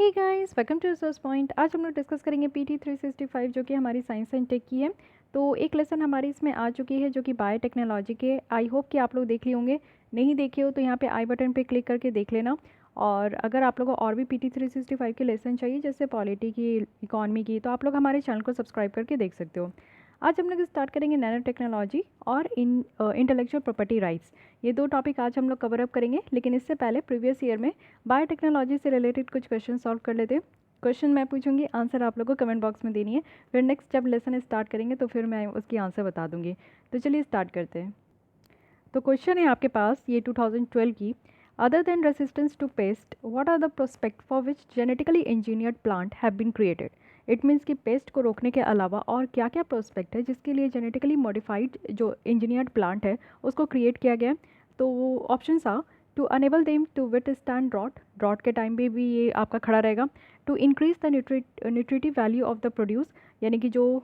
Hey guys, welcome to Resource Point. आज हम लोग डिस्कस करेंगे पीटी 365 जो कि हमारी साइंस एंड टेक की है। तो एक लेसन हमारी इसमें आ चुकी है जो कि बायोटेक्नोलॉजी के। आई होप कि आप लोग देख लिए होंगे। नहीं देखे हो तो यहाँ पे आई बटन पे क्लिक करके देख लेना। और अगर आप लोगों को और भी पीटी 365 के लेसन चाहिए जैसे पॉलिटी की, इकॉनमी की, तो आप लोग हमारे चैनल को सब्सक्राइब करके देख सकते हो। आज हम लोग स्टार्ट करेंगे नैनो टेक्नोलॉजी और इंटेलेक्चुअल प्रॉपर्टी राइट्स। ये दो टॉपिक आज हम लोग कवर अप करेंगे, लेकिन इससे पहले प्रीवियस ईयर में बायोटेक्नोलॉजी से रिलेटेड कुछ क्वेश्चन सॉल्व कर लेते हैं। क्वेश्चन मैं पूछूंगी, आंसर आप लोगों को कमेंट बॉक्स में देनी है। फिर नेक्स्ट जब लेसन स्टार्ट करेंगे तो फिर मैं उसकी आंसर बता दूंगी। तो चलिए स्टार्ट करते हैं। तो क्वेश्चन है आपके पास ये 2012 की। Other than resistance to pest, what are the prospect for which genetically engineered plant have been created. It means कि पेस्ट को रोकने के अलावा और क्या क्या प्रोस्पेक्ट है जिसके लिए जेनेटिकली मॉडिफाइड जो इंजीनियर्ड प्लांट है उसको क्रिएट किया गया है। तो वो option are to enable them to withstand drought, drought के टाइम पे भी ये आपका खड़ा रहेगा। To increase the nutritive value of the produce, यानी कि जो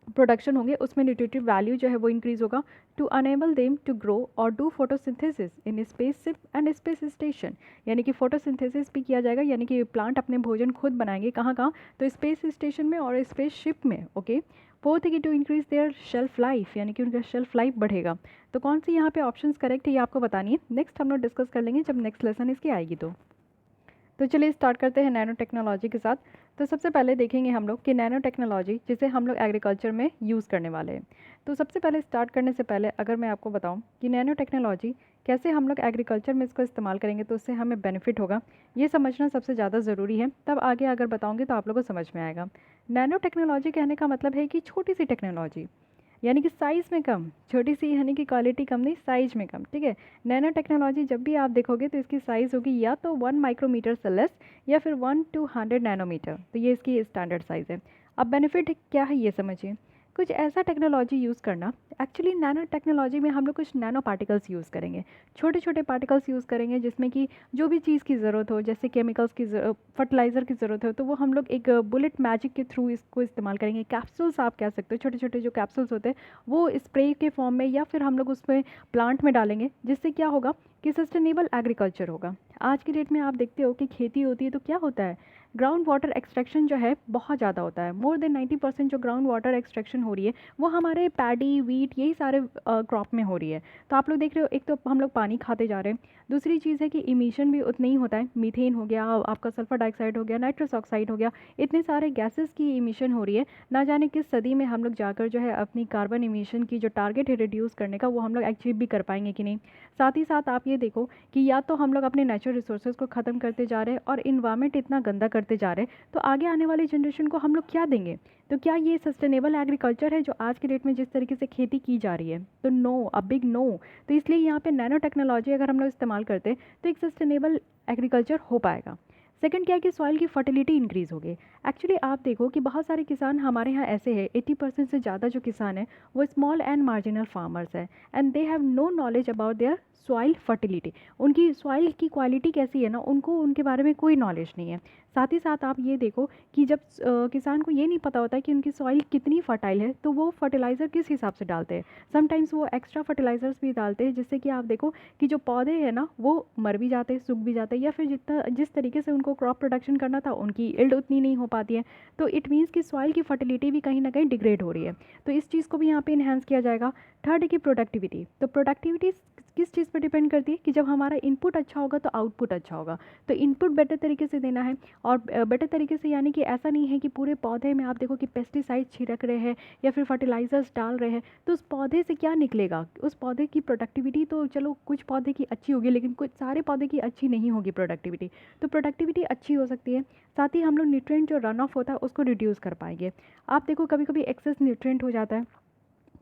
प्रोडक्शन होंगे उसमें न्यूट्रिटिव वैल्यू जो है वो इंक्रीज होगा। To enable them to grow और do photosynthesis in spaceship and space station, यानी कि फोटोसिंथेसिस भी किया जाएगा, यानी कि प्लांट अपने भोजन खुद बनाएंगे। कहाँ कहाँ? तो स्पेस स्टेशन में और स्पेस शिप में। ओके। फोर्थ है कि to increase their shelf life, यानी कि उनका शेल्फ लाइफ बढ़ेगा। तो कौन सी यहाँ पे ऑप्शंस करेक्ट है ये आपको बतानी है। नेक्स्ट हम लोग डिस्कस कर लेंगे जब नेक्स्ट लेसन इसकी आएगी। तो चलिए स्टार्ट करते हैं नैनो टेक्नोलॉजी के साथ। तो सबसे पहले देखेंगे हम लोग कि नैनो टेक्नोलॉजी जिसे हम लोग एग्रीकल्चर में यूज़ करने वाले हैं। तो सबसे पहले स्टार्ट करने से पहले अगर मैं आपको बताऊं कि नैनो टेक्नोलॉजी कैसे हम लोग एग्रीकल्चर में इसको इस्तेमाल करेंगे तो उससे हमें बेनिफिट होगा, ये समझना सबसे ज़्यादा ज़रूरी है। तब आगे अगर बताऊँगी तो आप लोगों को समझ में आएगा। नैनो टेक्नोलॉजी कहने का मतलब है कि छोटी सी टेक्नोलॉजी, यानी कि साइज़ में कम। छोटी सी यानी कि क्वालिटी कम नहीं, साइज में कम। ठीक है। नैनो टेक्नोलॉजी जब भी आप देखोगे तो इसकी साइज़ होगी या तो 1 माइक्रोमीटर से लेस या फिर 1 to 100 नैनोमीटर। तो ये इसकी स्टैंडर्ड साइज़ है। अब बेनिफिट क्या है ये समझिए। कुछ ऐसा टेक्नोलॉजी यूज़ करना। एक्चुअली नैनो टेक्नोलॉजी में हम लोग कुछ नैनो पार्टिकल्स यूज़ करेंगे, छोटे छोटे पार्टिकल्स यूज़ करेंगे जिसमें कि जो भी चीज़ की ज़रूरत हो, जैसे केमिकल्स की फर्टिलाइज़र की ज़रूरत हो, तो वो हम लोग एक बुलेट मैजिक के थ्रू इसको इस्तेमाल करेंगे। कैप्सूल्स आप कह सकते हो, छोटे छोटे जो कैप्सूल्स होते हैं वो स्प्रे के फॉर्म में या फिर हम लोग उसमें प्लांट में डालेंगे, जिससे क्या होगा कि सस्टेनेबल एग्रीकल्चर होगा। आज की डेट में आप देखते हो कि खेती होती है तो क्या होता है, ग्राउंड वाटर एक्सट्रैक्शन जो है बहुत ज़्यादा होता है। मोर देन 90% जो ग्राउंड वाटर एक्सट्रैक्शन हो रही है वो हमारे पैडी, वीट, यही सारे क्रॉप में हो रही है। तो आप लोग देख रहे हो, एक तो हम लोग पानी खाते जा रहे हैं, दूसरी चीज़ है कि इमिशन भी उतना ही होता है। मीथेन हो गया, आपका सल्फर डाइऑक्साइड हो गया, नाइट्रस ऑक्साइड हो गया, इतने सारे गैसेस की इमिशन हो रही है। ना जाने किस सदी में हम लोग जाकर जो है अपनी कार्बन इमिशन की जो टारगेट है रिड्यूस करने का वो हम लोग अचीव भी कर पाएंगे कि नहीं। साथ ही साथ आप ये देखो कि या तो हम लोग अपने नेचुरल रिसोर्सेज को ख़त्म करते जा रहे हैं और इन्वायरमेंट इतना गंदा करते जा रहे हैं, तो आगे आने वाली जनरेशन को हम लोग क्या देंगे। तो क्या ये सस्टेनेबल एग्रीकल्चर है जो आज के डेट में जिस तरीके से खेती की जा रही है? तो नो, अ बिग नो। तो इसलिए यहाँ पे नैनो टेक्नोलॉजी अगर हम लोग इस्तेमाल करते हैं तो एक सस्टेनेबल एग्रीकल्चर हो पाएगा। सेकंड क्या है कि सॉइल की फर्टिलिटी इंक्रीज़ होगी। एक्चुअली आप देखो कि बहुत सारे किसान हमारे यहाँ ऐसे हैं, 80% से ज़्यादा जो किसान हैं वो स्मॉल एंड मार्जिनल फार्मर्स हैं, and they have no knowledge about their soil fertility. उनकी सॉइल की क्वालिटी कैसी है ना, उनको उनके बारे में कोई नॉलेज नहीं है। साथ ही साथ आप ये देखो कि जब किसान को ये नहीं पता होता है कि उनकी सॉइल कितनी फर्टाइल है तो वो फर्टिलाइज़र किस हिसाब से डालते हैं। समटाइम्स वो एक्स्ट्रा फर्टिलाइज़र्स भी डालते हैं जिससे कि आप देखो कि जो पौधे हैं ना वो मर भी जाते हैं, सूख भी जाते हैं, या फिर जिस तरीके से उनको क्रॉप प्रोडक्शन करना था उनकी इल्ड उतनी नहीं हो पाती है। तो इट मीन्स कि सॉइल की फर्टिलिटी भी कहीं ना कहीं डिग्रेड हो रही है। तो इस चीज़ को भी यहाँ पे इन्हेंस किया जाएगा। थर्ड है कि प्रोडक्टिविटी। तो प्रोडक्टिविटी किस चीज़ पर डिपेंड करती है कि जब हमारा इनपुट अच्छा होगा तो आउटपुट अच्छा होगा। तो इनपुट बेटर तरीके से देना है, और बेटर तरीके से यानी कि ऐसा नहीं है कि पूरे पौधे में आप देखो कि पेस्टिसाइड छिड़क रहे हैं या फिर फर्टिलाइजर्स डाल रहे हैं, तो उस पौधे से क्या निकलेगा। उस पौधे की प्रोडक्टिविटी तो चलो कुछ पौधे की अच्छी होगी लेकिन कुछ सारे पौधे की अच्छी नहीं होगी प्रोडक्टिविटी। तो प्रोडक्टिविटी अच्छी हो सकती है। साथ ही हम लोग न्यूट्रिएंट जो रन ऑफ होता है उसको रिड्यूस कर पाएंगे। आप देखो कभी कभी एक्सेस न्यूट्रिएंट हो जाता है,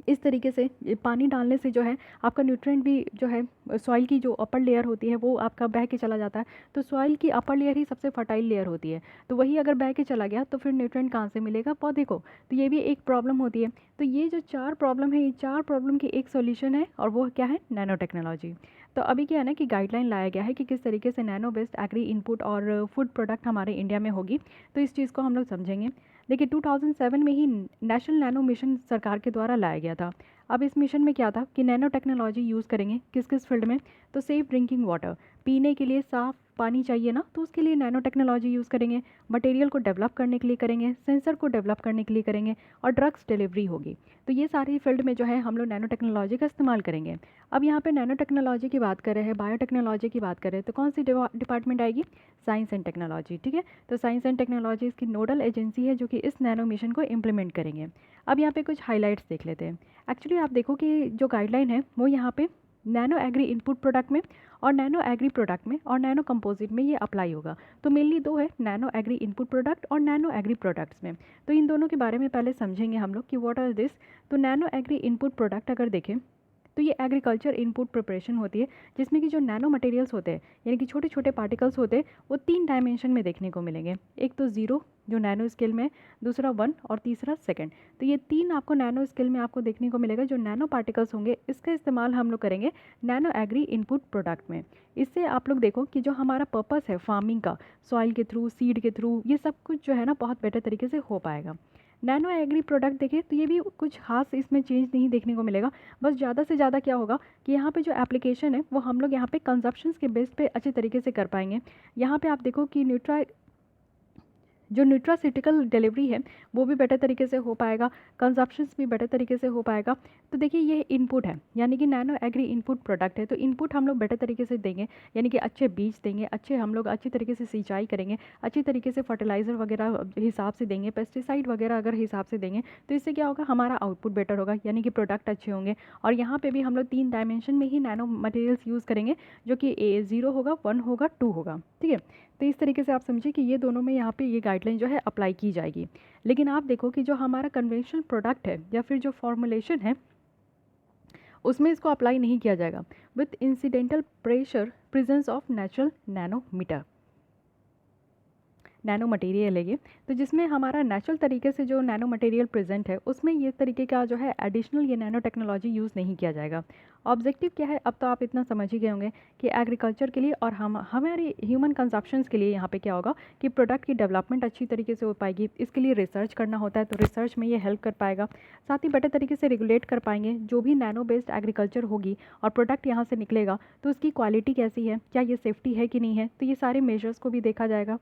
इस तरीके से ये पानी डालने से जो है आपका न्यूट्रिएंट भी जो है सॉइल की जो अपर लेयर होती है वो आपका बह के चला जाता है। तो सॉइल की अपर लेयर ही सबसे फर्टाइल लेयर होती है, तो वही अगर बह के चला गया तो फिर न्यूट्रिएंट कहाँ से मिलेगा पौधे को। तो ये भी एक प्रॉब्लम होती है। तो ये जो 4 प्रॉब्लम है, ये 4 प्रॉब्लम की एक सॉल्यूशन है, और वो क्या है, नैनो टेक्नोलॉजी। तो अभी क्या है ना कि गाइडलाइन लाया गया है कि किस तरीके से नैनो बेस्ड एग्री इनपुट और फूड प्रोडक्ट हमारे इंडिया में होगी। तो इस चीज़ को हम लोग समझेंगे। देखिए 2007 में ही नेशनल नैनो मिशन सरकार के द्वारा लाया गया था। अब इस मिशन में क्या था कि नैनो टेक्नोलॉजी यूज़ करेंगे किस किस फील्ड में। तो सेफ़ ड्रिंकिंग वाटर, पीने के लिए साफ़ पानी चाहिए ना, तो उसके लिए नैनो टेक्नोलॉजी यूज़ करेंगे, मटेरियल को डेवलप करने के लिए करेंगे, सेंसर को डेवलप करने के लिए करेंगे, और ड्रग्स डिलीवरी होगी। तो ये सारी फील्ड में जो है हम लोग नैनो टेक्नोलॉजी का इस्तेमाल करेंगे। अब यहाँ पे नैनो टेक्नोलॉजी की बात कर रहे हैं, बायोटेक्नोलॉजी की बात कर रहे हैं, तो कौन सी डिपार्टमेंट आएगी? Science and technology. ठीक है, तो साइंस एंड टेक्नोलॉजी इसकी नोडल एजेंसी है जो कि इस नैनो मिशन को इम्प्लीमेंट करेंगे। अब यहाँ पे कुछ हाईलाइट्स देख लेते हैं। एक्चुअली आप देखो कि जो गाइडलाइन है वो यहाँ पे नैनो एग्री इनपुट प्रोडक्ट में और नैनो एग्री प्रोडक्ट में और नैनो कंपोजिट में ये अप्लाई होगा। तो मेनली दो है, नैनो एग्री इनपुट प्रोडक्ट और नैनो एग्री प्रोडक्ट्स में। तो इन दोनों के बारे में पहले समझेंगे हम लोग कि व्हाट आर दिस। तो नैनो एग्री इनपुट प्रोडक्ट अगर देखें तो ये एग्रीकल्चर इनपुट प्रिपरेशन होती है, जिसमें कि जो नैनो मटेरियल्स होते हैं यानी कि छोटे छोटे पार्टिकल्स होते हैं वो 3 डायमेंशन में देखने को मिलेंगे। एक तो 0 जो नैनो स्केल में, दूसरा 1 और तीसरा सेकंड। तो ये 3 आपको नैनो स्केल में आपको देखने को मिलेगा जो नैनो पार्टिकल्स होंगे। इसका इस्तेमाल हम लोग करेंगे नैनो एग्री इनपुट प्रोडक्ट में। इससे आप लोग देखो कि जो हमारा पर्पस है फार्मिंग का, सॉइल के थ्रू, सीड के थ्रू, ये सब कुछ जो है ना बहुत बेटर तरीके से हो पाएगा। नैनो एग्री प्रोडक्ट देखें तो ये भी कुछ खास इसमें चेंज नहीं देखने को मिलेगा। बस ज़्यादा से ज़्यादा क्या होगा कि यहाँ पे जो एप्लीकेशन है वो हम लोग यहाँ पे कंजप्शंस के बेस पे अच्छे तरीके से कर पाएंगे। यहाँ पे आप देखो कि जो न्यूट्रासिटिकल डिलीवरी है वो भी बेटर तरीके से हो पाएगा, कंजप्शंस भी बेटर तरीके से हो पाएगा। तो देखिए ये इनपुट है यानी कि नैनो एग्री इनपुट प्रोडक्ट है, तो इनपुट हम लोग बेटर तरीके से देंगे यानी कि अच्छे बीज देंगे, अच्छे हम लोग अच्छी तरीके से सिंचाई करेंगे, अच्छी तरीके से फर्टिलाइज़र वगैरह हिसाब से देंगे, पेस्टिसाइड वगैरह अगर हिसाब से देंगे तो इससे क्या होगा, हमारा आउटपुट बेटर होगा यानी कि प्रोडक्ट अच्छे होंगे। और यहाँ पर भी हम लोग 3 डायमेंशन में ही नैनो मटेरियल्स यूज़ करेंगे जो कि 0 होगा, 1 होगा, 2 होगा। ठीक है, तो इस तरीके से आप समझिए कि ये दोनों में यहाँ पे ये गाइडलाइन जो है अप्लाई की जाएगी। लेकिन आप देखो कि जो हमारा कन्वेंशनल प्रोडक्ट है या फिर जो फॉर्मुलेशन है उसमें इसको अप्लाई नहीं किया जाएगा। With incidental pressure presence of natural nano material है ये, तो जिसमें हमारा नेचुरल तरीके से जो नैनो मटेरियल प्रेजेंट है उसमें ये तरीके का जो है एडिशनल ये नैनो टेक्नोलॉजी यूज़ नहीं किया जाएगा। ऑब्जेक्टिव क्या है अब तो आप इतना समझ ही गए होंगे कि एग्रीकल्चर के लिए और हमारी ह्यूमन कंजप्शंस के लिए यहाँ पे क्या होगा कि प्रोडक्ट की डेवलपमेंट अच्छी तरीके से हो पाएगी। इसके लिए रिसर्च करना होता है तो रिसर्च में ये हेल्प कर पाएगा। साथ ही बेटर तरीके से रेगुलेट कर पाएंगे जो भी नैनो बेस्ड एग्रीकल्चर होगी और प्रोडक्ट यहाँ से निकलेगा तो उसकी क्वालिटी कैसी है, क्या ये सेफ्टी है कि नहीं है, तो ये सारे मेजर्स को भी देखा जाएगा।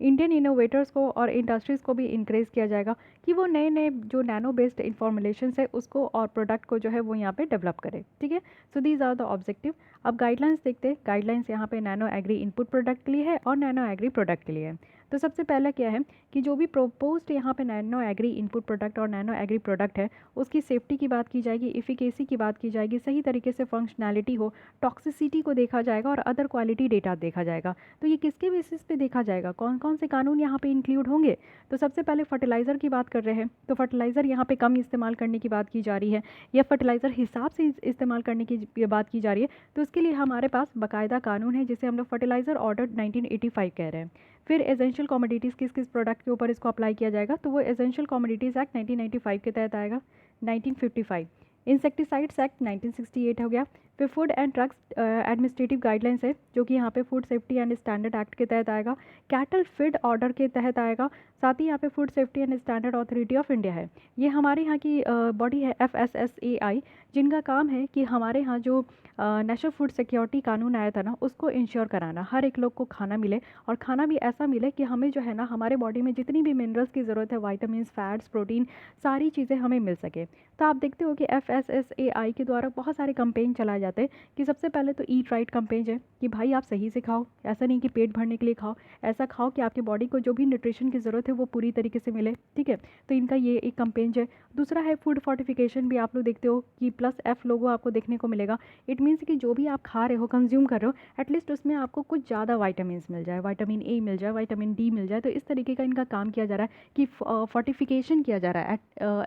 इंडियन इनोवेटर्स को और इंडस्ट्रीज़ को भी इंकरेज किया जाएगा कि वो नए नए जो नैनो बेस्ड इन्फॉर्मुलेशंस है उसको और प्रोडक्ट को जो है वो यहाँ पे डेवलप करें। ठीक है, so these are the objective. अब गाइडलाइंस देखते हैं। गाइडलाइंस यहाँ पे नैनो एग्री इनपुट प्रोडक्ट के लिए है और नैनो एग्री प्रोडक्ट के लिए है। तो सबसे पहला क्या है कि जो भी प्रोपोज्ड यहाँ पे नैनो एग्री इनपुट प्रोडक्ट और नैनो एग्री प्रोडक्ट है उसकी सेफ्टी की बात की जाएगी, इफिकेसी की बात की जाएगी, सही तरीके से फंक्शनैलिटी हो, टॉक्सिसिटी को देखा जाएगा और अदर क्वालिटी डेटा देखा जाएगा। तो ये किसके बेसिस पे देखा जाएगा, कौन कौन से कानून यहाँ पे इंक्लूड होंगे? तो सबसे पहले फर्टिलाइज़र की बात कर रहे हैं तो फर्टिलाइज़र यहाँ पे कम इस्तेमाल करने की बात की जा रही है या फर्टिलाइज़र हिसाब से इस्तेमाल करने की बात की जा रही है। तो उसके लिए हमारे पास बाकायदा कानून है जिसे हम लोग फर्टिलाइज़र ऑर्डर 1985 कह रहे हैं। फिर एसेंशियल कमोडिटीज़ किस किस प्रोडक्ट के ऊपर इसको अप्लाई किया जाएगा, तो वो एसेंशियल कमोडिटीज़ एक्ट 1995 के तहत आएगा। 1955 इंसेक्टिसाइड्स एक्ट 1968 हो गया। फिर food and drugs administrative guidelines है जो कि यहाँ पे food safety and standard act के तहत आएगा। कैटल फीड ऑर्डर के तहत आएगा। साथ ही यहाँ पे food safety and standard authority of India है, ये हमारे यहाँ की बॉडी है FSSAI, जिनका काम है कि हमारे यहाँ जो नेशनल फूड सिक्योरिटी कानून आया था ना उसको इंश्योर कराना, हर एक लोग को खाना मिले और खाना भी ऐसा मिले कि हमें जो है ना हमारे बॉडी में जितनी भी मिनरल्स की ज़रूरत है, वाइटामिन, फैट्स, प्रोटीन, सारी चीज़ें हमें मिल सके। तो आप देखते हो कि FSSAI के द्वारा बहुत सारे कंपेन चलाए जाते हैं कि सबसे पहले तो ईट राइट कंपेन है कि भाई आप सही से खाओ, ऐसा नहीं कि पेट भरने के लिए खाओ, ऐसा खाओ कि आपकी बॉडी को जो भी न्यूट्रिशन की ज़रूरत है वो पूरी तरीके से मिले। ठीक है, तो इनका ये एक कंपेन है। दूसरा है फूड फोर्टिफिकेशन, भी आप लोग देखते हो कि +F लोगो आपको देखने को मिलेगा। इट मीन्स कि जो भी आप खा रहे हो, कंज्यूम कर रहे हो, एटलीस्ट उसमें आपको कुछ ज़्यादा वाइटामिन मिल जाए, विटामिन ए मिल जाए, विटामिन डी मिल जाए। तो इस तरीके का इनका काम किया जा रहा है कि फोर्टिफिकेशन किया जा रहा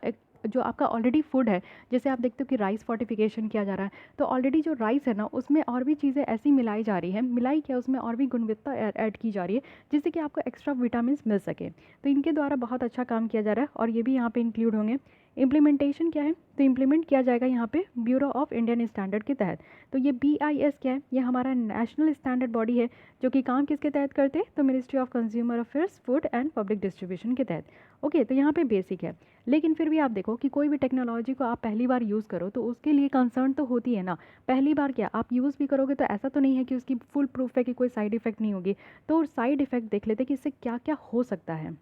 है जो आपका ऑलरेडी फूड है। जैसे आप देखते हो कि राइस फोर्टिफिकेशन किया जा रहा है, तो ऑलरेडी जो राइस है ना उसमें और भी चीज़ें ऐसी मिलाई जा रही है, मिलाई क्या उसमें और भी गुणवत्ता ऐड की जा रही है जिससे कि आपको एक्स्ट्रा विटामिन मिल सके। तो इनके द्वारा बहुत अच्छा काम किया जा रहा है और ये भी यहाँ पे इंक्लूड होंगे। इम्प्लीमेंटेशन क्या है, तो इम्प्लीमेंट किया जाएगा यहाँ पे ब्यूरो ऑफ इंडियन स्टैंडर्ड के तहत। तो ये BIS क्या है, ये हमारा नेशनल स्टैंडर्ड बॉडी है जो कि काम किसके तहत करते हैं, तो ministry of consumer affairs, food and public distribution के तहत। ओके, तो यहाँ पे बेसिक है। लेकिन फिर भी आप देखो कि कोई भी टेक्नोलॉजी को आप पहली बार यूज़ करो तो उसके लिए कंसर्न तो होती है ना। पहली बार क्या आप यूज़ भी करोगे तो ऐसा तो नहीं है कि उसकी फुल प्रूफ है कि कोई साइड इफ़ेक्ट नहीं होगी। तो साइड इफ़ेक्ट देख लेते हैं कि इससे क्या क्या हो सकता है,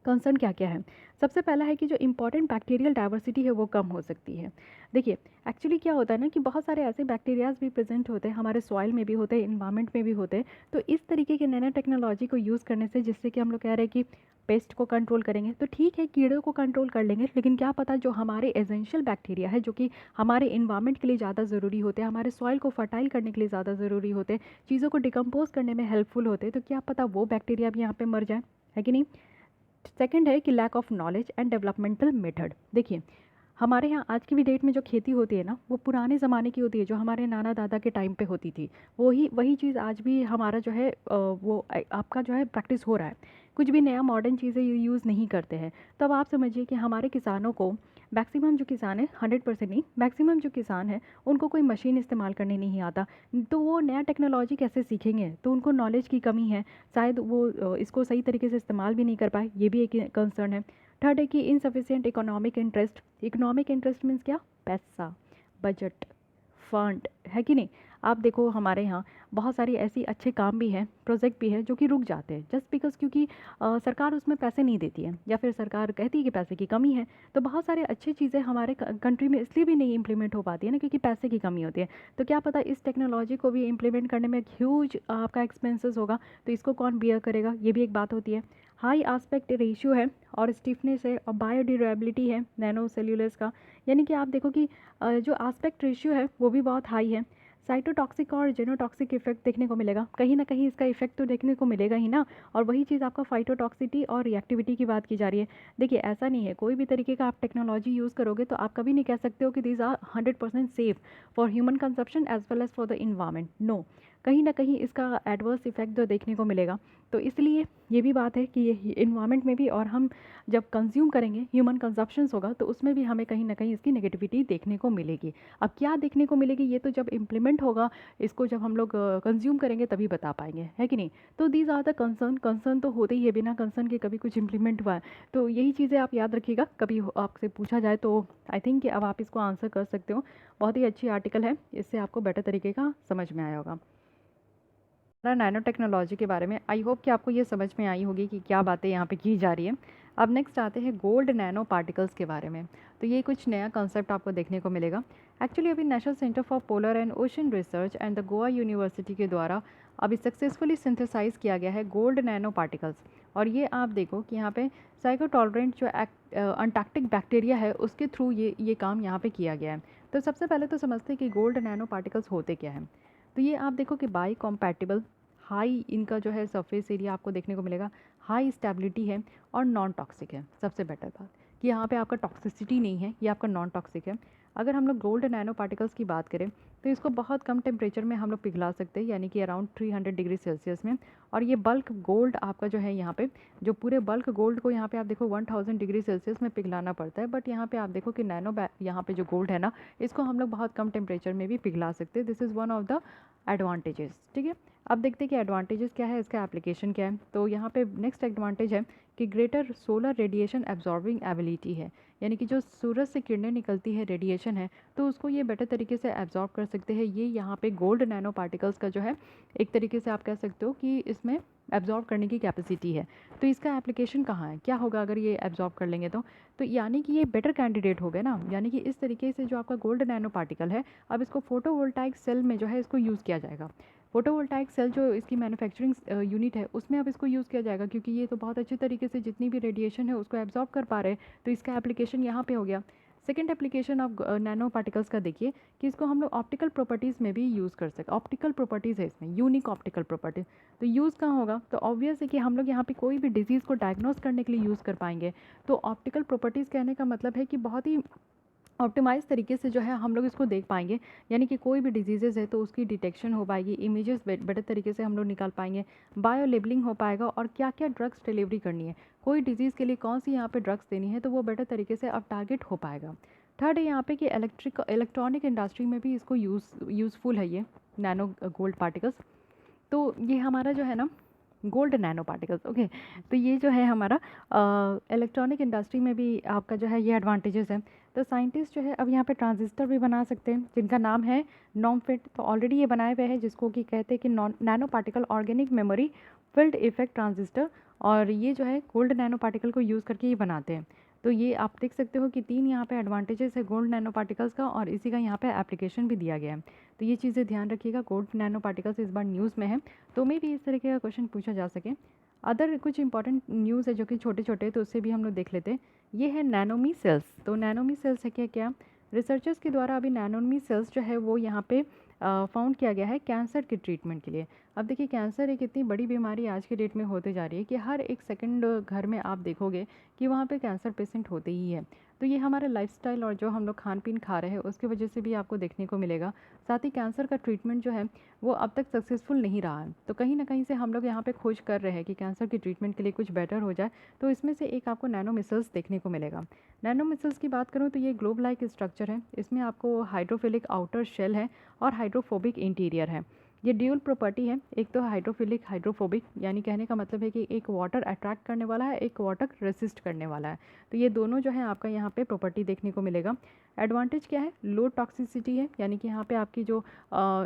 कंसर्न क्या क्या है। सबसे पहला है कि जो इंपॉर्टेंट बैक्टीरियल डाइवर्सिटी है वो कम हो सकती है। देखिए, एक्चुअली क्या होता है ना कि बहुत सारे ऐसे बैक्टीरियाज भी प्रेजेंट होते हैं, हमारे सॉइल में भी होते हैं, इन्वायरमेंट में भी होते हैं। तो इस तरीके के नैनो टेक्नोलॉजी को यूज़ करने से, जिससे कि हम लोग कह रहे हैं कि पेस्ट को कंट्रोल करेंगे, तो ठीक है कीड़ों को कंट्रोल कर लेंगे, लेकिन क्या पता जो हमारे एसेंशियल बैक्टीरिया है जो कि हमारे इन्वायरमेंट के लिए ज़्यादा ज़रूरी होते हैं, हमारे सॉइल को फर्टाइल करने के लिए ज़्यादा ज़रूरी होते हैं, चीज़ों को डिकम्पोज करने में हेल्पफुल होते हैं, तो क्या पता वो बैक्टीरिया भी यहाँ पे मर जाए, है कि नहीं। सेकंड है कि lack of knowledge and developmental method. देखिए, हमारे यहाँ आज की भी डेट में जो खेती होती है ना, वो पुराने ज़माने की होती है, जो हमारे नाना दादा के टाइम पे होती थी। वही वही चीज़ आज भी हमारा जो है आपका जो है प्रैक्टिस हो रहा है। कुछ भी नया मॉडर्न चीज़ें यूज़ नहीं करते हैं। तो अब आप समझिए कि हमारे किसानों को, मैक्सिमम जो किसान है, 100% नहीं, मैक्सिमम जो किसान है उनको कोई मशीन इस्तेमाल करने नहीं आता। तो वो नया टेक्नोलॉजी कैसे सीखेंगे, तो उनको नॉलेज की कमी है, शायद वो इसको सही तरीके से इस्तेमाल भी नहीं कर पाए, ये भी एक कंसर्न है। थर्ड है कि insufficient economic interest. Economic interest means क्या, पैसा, बजट, फंड, है कि नहीं। आप देखो हमारे यहाँ बहुत सारी ऐसी अच्छे काम भी हैं, प्रोजेक्ट भी है जो कि रुक जाते हैं जस्ट बिकॉज क्योंकि सरकार उसमें पैसे नहीं देती है, या फिर सरकार कहती है कि पैसे की कमी है। तो बहुत सारे अच्छी चीज़ें हमारे कंट्री में इसलिए भी नहीं इम्प्लीमेंट हो पाती है ना, क्योंकि पैसे की कमी होती है। तो क्या पता इस टेक्नोलॉजी को भी इम्प्लीमेंट करने में ह्यूज आपका एक्सपेंसेस होगा, तो इसको कौन बियर करेगा, ये भी एक बात होती है। हाई आस्पेक्ट रेशियो है और स्टिफनेस है और बायोडिग्रेडेबिलिटी है नैनो सेल्यूलस का। यानी कि आप देखो कि जो आस्पेक्ट रेशियो है वो भी बहुत हाई है। साइटोटॉक्सिक और जेनोटॉक्सिक इफेक्ट देखने को मिलेगा, कहीं ना कहीं इसका इफेक्ट तो देखने को मिलेगा ही ना। और वही चीज़ आपका फाइटोटॉक्सिटी और रिएक्टिविटी की बात की जा रही है। देखिए, ऐसा नहीं है कोई भी तरीके का आप टेक्नोलॉजी यूज़ करोगे तो आप कभी नहीं कह सकते हो कि these are 100% safe for human consumption as well as for the environment. No, कहीं ना कहीं इसका एडवर्स इफेक्ट तो देखने को मिलेगा। तो इसलिए ये भी बात है कि ये इन्वायरमेंट में भी, और हम जब कंज्यूम करेंगे, ह्यूमन कंजप्शंस होगा, तो उसमें भी हमें कहीं ना कहीं इसकी नेगेटिविटी देखने को मिलेगी। अब क्या देखने को मिलेगी, ये तो जब इम्प्लीमेंट होगा, इसको जब हम लोग कंज्यूम करेंगे तभी बता पाएंगे, है कि नहीं। तो these are the concern. Concern तो होते ही है, बिना कंसर्न के कभी कुछ इम्प्लीमेंट हुआ है। तो यही चीज़ें आप याद रखिएगा, कभी आपसे पूछा जाए तो आई थिंक कि अब आप इसको आंसर कर सकते हो। बहुत ही अच्छी आर्टिकल है, इससे आपको बेटर तरीके का समझ में आया होगा नैनो टेक्नोलॉजी के बारे में। आई होप कि आपको ये समझ में आई होगी कि क्या बातें यहाँ पे की जा रही है। अब नेक्स्ट आते हैं गोल्ड नैनो पार्टिकल्स के बारे में। तो ये कुछ नया कॉन्सेप्ट आपको देखने को मिलेगा। एक्चुअली अभी national centre for polar and ocean research and the Goa university के द्वारा अभी सक्सेसफुली सिंथेसाइज किया गया है गोल्ड नैनो पार्टिकल्स। और ये आप देखो कि यहाँ पे साइकोटॉलरेंट जो अंटार्कटिक बैक्टीरिया है उसके थ्रू ये काम यहाँ पे किया गया है। तो सबसे पहले तो समझते हैं कि गोल्ड नैनो पार्टिकल्स होते क्या हैं। तो ये आप देखो कि बाई कॉम्पैटिबल, हाई इनका जो है सरफेस एरिया आपको देखने को मिलेगा, हाई स्टेबिलिटी है और नॉन टॉक्सिक है। सबसे बेटर बात कि यहाँ पे आपका टॉक्सिसिटी नहीं है, ये आपका नॉन टॉक्सिक है। अगर हम लोग गोल्ड नैनो पार्टिकल्स की बात करें तो इसको बहुत कम टेम्परेचर में हम लोग पिघला सकते हैं, यानी कि अराउंड 300 डिग्री सेल्सियस में। और ये बल्क गोल्ड आपका जो है यहाँ पे, जो पूरे बल्क गोल्ड को यहाँ पे आप देखो 1000 डिग्री सेल्सियस में पिघलाना पड़ता है, बट यहाँ पे आप देखो कि नैनो यहाँ पे जो गोल्ड है ना, इसको हम लोग बहुत कम टेम्परेचर में भी पिघला सकते हैं। This is one of the advantages. ठीक है, अब देखते हैं कि एडवांटेजेस क्या है, इसका एप्लीकेशन क्या है। तो यहाँ पे नेक्स्ट एडवांटेज है कि greater solar radiation absorbing ability है, यानी कि जो सूरज से किरणें निकलती है, रेडिएशन है, तो उसको ये बेटर तरीके से एब्जॉर्ब कर सकते हैं। ये यहाँ पे गोल्ड नैनो पार्टिकल्स का जो है एक तरीके से आप कह सकते हो कि इसमें एब्जॉर्ब करने की कैपेसिटी है। तो इसका एप्लीकेशन कहाँ है, क्या होगा अगर ये एब्जॉर्ब कर लेंगे तो यानी कि ये बेटर कैंडिडेट हो गए ना। यानी कि इस तरीके से जो आपका गोल्ड नैनो पार्टिकल है, अब इसको फोटोवोल्टाइक सेल में जो है इसको यूज़ किया जाएगा। फोटोवोल्टाइक सेल जो इसकी मैन्युफैक्चरिंग यूनिट है उसमें अब इसको यूज़ किया जाएगा, क्योंकि ये तो बहुत अच्छे तरीके से जितनी भी रेडिएशन है उसको एब्जॉर्ब कर पा रहे हैं। तो इसका एप्लीकेशन यहाँ पे हो गया। Second application of nano particles का देखिए कि इसको हम लोग ऑप्टिकल प्रॉपर्टीज़ में भी यूज़ कर सकते। ऑप्टिकल प्रॉपर्टीज़ है इसमें, यूनिक ऑप्टिकल प्रॉपर्टीज। तो यूज़ कहाँ होगा, तो ऑब्वियस है कि हम लोग यहाँ पे कोई भी डिजीज़ को डायग्नोस करने के लिए यूज़ कर पाएंगे। तो ऑप्टिकल प्रॉपर्टीज़ कहने का मतलब है कि बहुत ही ऑप्टिमाइज़ तरीके से जो है हम लोग इसको देख पाएंगे, यानी कि कोई भी डिजीज़ेज़ है तो उसकी डिटेक्शन हो पाएगी, इमेजेस बेटर तरीके से हम लोग निकाल पाएंगे, बायो लेबलिंग हो पाएगा, और क्या क्या ड्रग्स डिलीवरी करनी है, कोई डिजीज़ के लिए कौन सी यहाँ पे ड्रग्स देनी है, तो वो बेटर तरीके से अब टारगेट हो पाएगा। थर्ड है यहाँ पे कि इलेक्ट्रॉनिक इंडस्ट्री में भी इसको यूज़फुल है ये नैनो गोल्ड पार्टिकल्स। तो ये हमारा जो है ना गोल्ड नैनो पार्टिकल्स, ओके। तो ये जो है हमारा इलेक्ट्रॉनिक इंडस्ट्री में भी आपका जो है ये एडवांटेजेस है। तो साइंटिस्ट जो है अब यहाँ पे ट्रांजिस्टर भी बना सकते हैं जिनका नाम है नॉमफिट। तो ऑलरेडी ये बनाए हुए हैं जिसको कि कहते हैं कि nano particle organic memory field effect transistor, और ये जो है गोल्ड नैनो पार्टिकल को यूज़ करके ये बनाते हैं। तो ये आप देख सकते हो कि 3 यहाँ पे एडवांटेजेस है गोल्ड नैनो पार्टिकल्स का, और इसी का यहाँ पे एप्लीकेशन भी दिया गया है। तो ये चीज़ें ध्यान रखिएगा, गोल्ड नैनो पार्टिकल्स इस बार न्यूज़ में है, तो मे भी इस तरीके का क्वेश्चन पूछा जा सके। अदर कुछ इंपॉर्टेंट न्यूज़ है जो कि छोटे छोटे, तो उससे भी हम लोग देख लेते हैं। ये है नैनोमी सेल्स। तो नैनोमी सेल्स है क्या क्या, रिसर्चर्स के द्वारा अभी नैनोमी सेल्स जो है वो यहाँ पे फाउंड किया गया है कैंसर के ट्रीटमेंट के लिए। अब देखिए कैंसर एक इतनी बड़ी बीमारी आज के डेट में होते जा रही है कि हर एक सेकंड घर में आप देखोगे कि वहाँ पे कैंसर पेशेंट होते ही है। तो ये हमारे लाइफस्टाइल और जो हम लोग खान पीन खा रहे हैं उसकी वजह से भी आपको देखने को मिलेगा। साथ ही कैंसर का ट्रीटमेंट जो है वो अब तक सक्सेसफुल नहीं रहा है। तो कहीं ना कहीं से हम लोग यहाँ पे खोज कर रहे हैं कि कैंसर की ट्रीटमेंट के लिए कुछ बेटर हो जाए, तो इसमें से एक आपको नैनो मिसल्स देखने को मिलेगा। नैनो मिसल्स की बात करूँ तो ये ग्लोब लाइक स्ट्रक्चर है, इसमें आपको हाइड्रोफिलिक आउटर शेल है और हाइड्रोफोबिक इंटीरियर है। ये ड्यूल प्रॉपर्टी है, एक तो हाइड्रोफिलिक हाइड्रोफोबिक, यानी कहने का मतलब है कि एक वाटर अट्रैक्ट करने वाला है, एक वाटर रेसिस्ट करने वाला है। तो ये दोनों जो है आपका यहाँ पे प्रॉपर्टी देखने को मिलेगा। एडवांटेज क्या है, लो टॉक्सिसिटी है, यानी कि यहाँ पे आपकी जो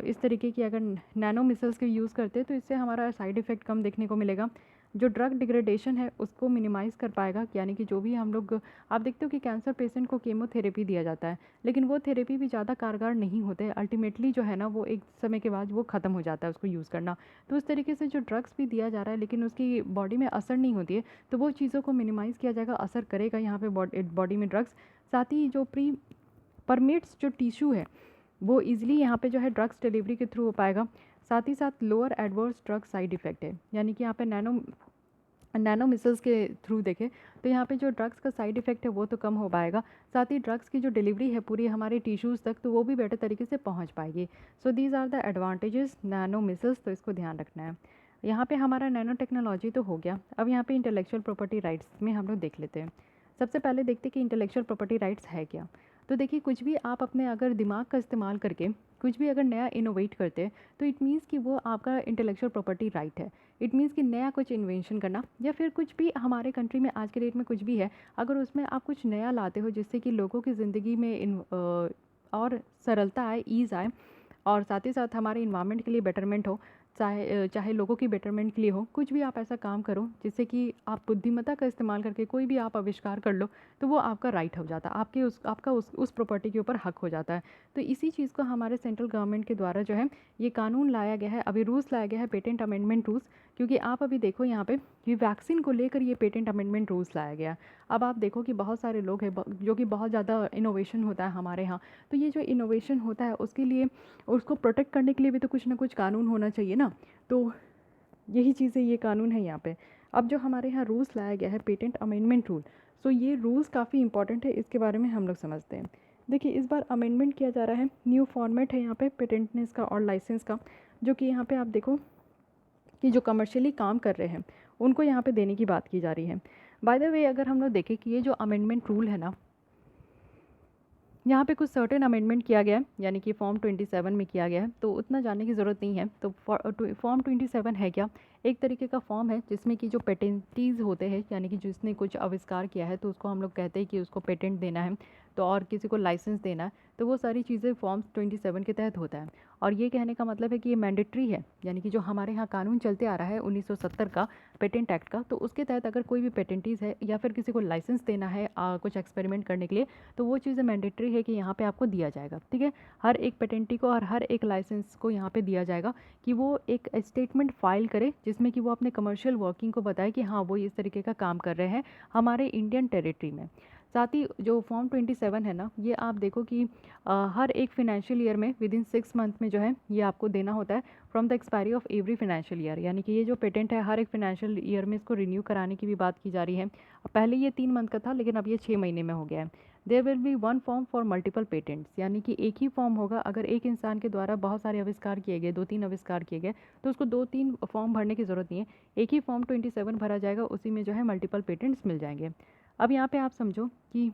इस तरीके की अगर नैनो मिसल्स के यूज़ करते हैं तो इससे हमारा साइड इफ़ेक्ट कम देखने को मिलेगा। जो ड्रग डिग्रेडेशन है उसको मिनिमाइज़ कर पाएगा, यानी कि जो भी हम लोग आप देखते हो कि कैंसर पेशेंट को केमोथेरेपी दिया जाता है, लेकिन वो थेरेपी भी ज़्यादा कारगर नहीं होते, अल्टीमेटली जो है ना वो एक समय के बाद वो ख़त्म हो जाता है उसको यूज़ करना। तो उस तरीके से जो ड्रग्स भी दिया जा रहा है लेकिन उसकी बॉडी में असर नहीं होती है, तो वो चीज़ों को मिनिमाइज़ किया जाएगा, असर करेगा यहाँ पे बॉडी में ड्रग्स। साथ ही जो प्री परमिट्स जो टिश्यू है वो ईजिली यहाँ पे जो है ड्रग्स डिलीवरी के थ्रू हो पाएगा। साथ ही साथ lower adverse drug side effect है, यानी कि यहाँ पे नैनो मिसल्स के थ्रू देखें तो यहाँ पे जो ड्रग्स का साइड इफ़ेक्ट है वो तो कम हो पाएगा। साथ ही ड्रग्स की जो डिलीवरी है पूरी हमारे टिश्यूज़ तक, तो वो भी बेटर तरीके से पहुँच पाएगी। So these are the advantages nano micelles, तो इसको ध्यान रखना है। यहाँ पे हमारा नैनो टेक्नोलॉजी तो हो गया, अब यहाँ पे इंटेलेक्चुअल प्रॉपर्टी राइट्स में हम लोग देख लेते हैं। सबसे पहले देखते हैं कि इंटेलेक्चुअल प्रॉपर्टी राइट्स है क्या। तो देखिए कुछ भी आप अपने अगर दिमाग का इस्तेमाल करके कुछ भी अगर नया इनोवेट करते हैं तो इट मीन्स कि वो आपका इंटेलेक्चुअल प्रॉपर्टी राइट है। इट मीन्स कि नया कुछ इन्वेंशन करना या फिर कुछ भी हमारे कंट्री में आज के डेट में कुछ भी है, अगर उसमें आप कुछ नया लाते हो जिससे कि लोगों की ज़िंदगी में और सरलता आए, ईज़ आए, और साथ ही साथ हमारे इन्वायरमेंट के लिए बेटरमेंट हो, चाहे लोगों की बेटरमेंट के लिए हो, कुछ भी आप ऐसा काम करो जिससे कि आप बुद्धिमत्ता का इस्तेमाल करके कोई भी आप आविष्कार कर लो, तो वो आपका राइट हो जाता है, आपका उस प्रॉपर्टी के ऊपर हक हो जाता है। तो इसी चीज़ को हमारे सेंट्रल गवर्नमेंट के द्वारा जो है ये कानून लाया गया है, अभी रूल्स लाया गया है, पेटेंट अमेंडमेंट रूल्स। क्योंकि आप अभी देखो यहाँ पे ये वैक्सीन को लेकर ये पेटेंट अमेंडमेंट रूल्स लाया गया। अब आप देखो कि बहुत सारे लोग हैं जो कि बहुत ज़्यादा इनोवेशन होता है हमारे यहाँ, तो ये जो इनोवेशन होता है उसके लिए, उसको प्रोटेक्ट करने के लिए भी तो कुछ ना कुछ कानून होना चाहिए ना। तो यही चीज़ें, ये कानून है यहाँ पे। अब जो हमारे यहाँ रूल्स लाया गया है पेटेंट अमेंडमेंट रूल, सो ये रूल्स काफ़ी इंपॉर्टेंट है, इसके बारे में हम लोग समझते हैं। देखिए इस बार अमेंडमेंट किया जा रहा है, न्यू फॉर्मेट है यहाँ पे पेटेंटनेस का और लाइसेंस का, जो कि यहाँ पे आप देखो कि जो कमर्शियली काम कर रहे हैं उनको यहाँ पे देने की बात की जा रही है। बाय द वे अगर हम लोग देखें कि ये जो अमेंडमेंट रूल है ना, यहाँ पे कुछ सर्टेन अमेंडमेंट किया गया है, यानी कि फॉर्म 27 में किया गया है, तो उतना जानने की ज़रूरत नहीं है। तो फॉर्म 27 है क्या, एक तरीके का फॉर्म है जिसमें कि जो पेटेंटीज़ होते हैं, यानी कि जिसने कुछ आविष्कार किया है तो उसको हम लोग कहते हैं कि उसको पेटेंट देना है, तो और किसी को लाइसेंस देना है, तो वो सारी चीज़ें फॉर्म 27 के तहत होता है। और ये कहने का मतलब है कि ये मैंडेटरी है, यानी कि जो हमारे यहाँ कानून चलते आ रहा है 1970 का पेटेंट एक्ट का, तो उसके तहत अगर कोई भी पेटेंटीज़ है या फिर किसी को लाइसेंस देना है कुछ एक्सपेरिमेंट करने के लिए, तो वो चीज़ें मैंडेटरी है कि यहाँ पे आपको दिया जाएगा। ठीक है, हर एक पेटेंटी को और हर एक लाइसेंस को यहाँ पे दिया जाएगा कि वो एक स्टेटमेंट फाइल करे जिसमें कि वो अपने कमर्शियल वर्किंग को बताए कि हाँ वो इस तरीके का काम कर रहे हैं हमारे इंडियन टेरिटरी में। साथ ही जो फॉर्म 27 है ना, ये आप देखो कि हर एक फिनेंशियल ईयर में विदिन 6 मंथ में जो है ये आपको देना होता है from the expiry of every financial year. यानी कि ये जो पेटेंट है हर एक फिनेंशियल ईयर में इसको रिन्यू कराने की भी बात की जा रही है। पहले ये 3 मंथ का था, लेकिन अब ये 6 महीने में हो गया है। There will be one form for multiple patents, यानी कि एक ही फॉर्म होगा। अगर एक इंसान के द्वारा बहुत सारे आविष्कार किए गए, 2-3 आविष्कार किए गए, तो उसको 2-3 फॉर्म भरने की ज़रूरत नहीं है। एक ही फॉर्म 27 भरा जाएगा, उसी में जो है मल्टीपल पेटेंट्स मिल जाएंगे। अब यहाँ पे आप समझो कि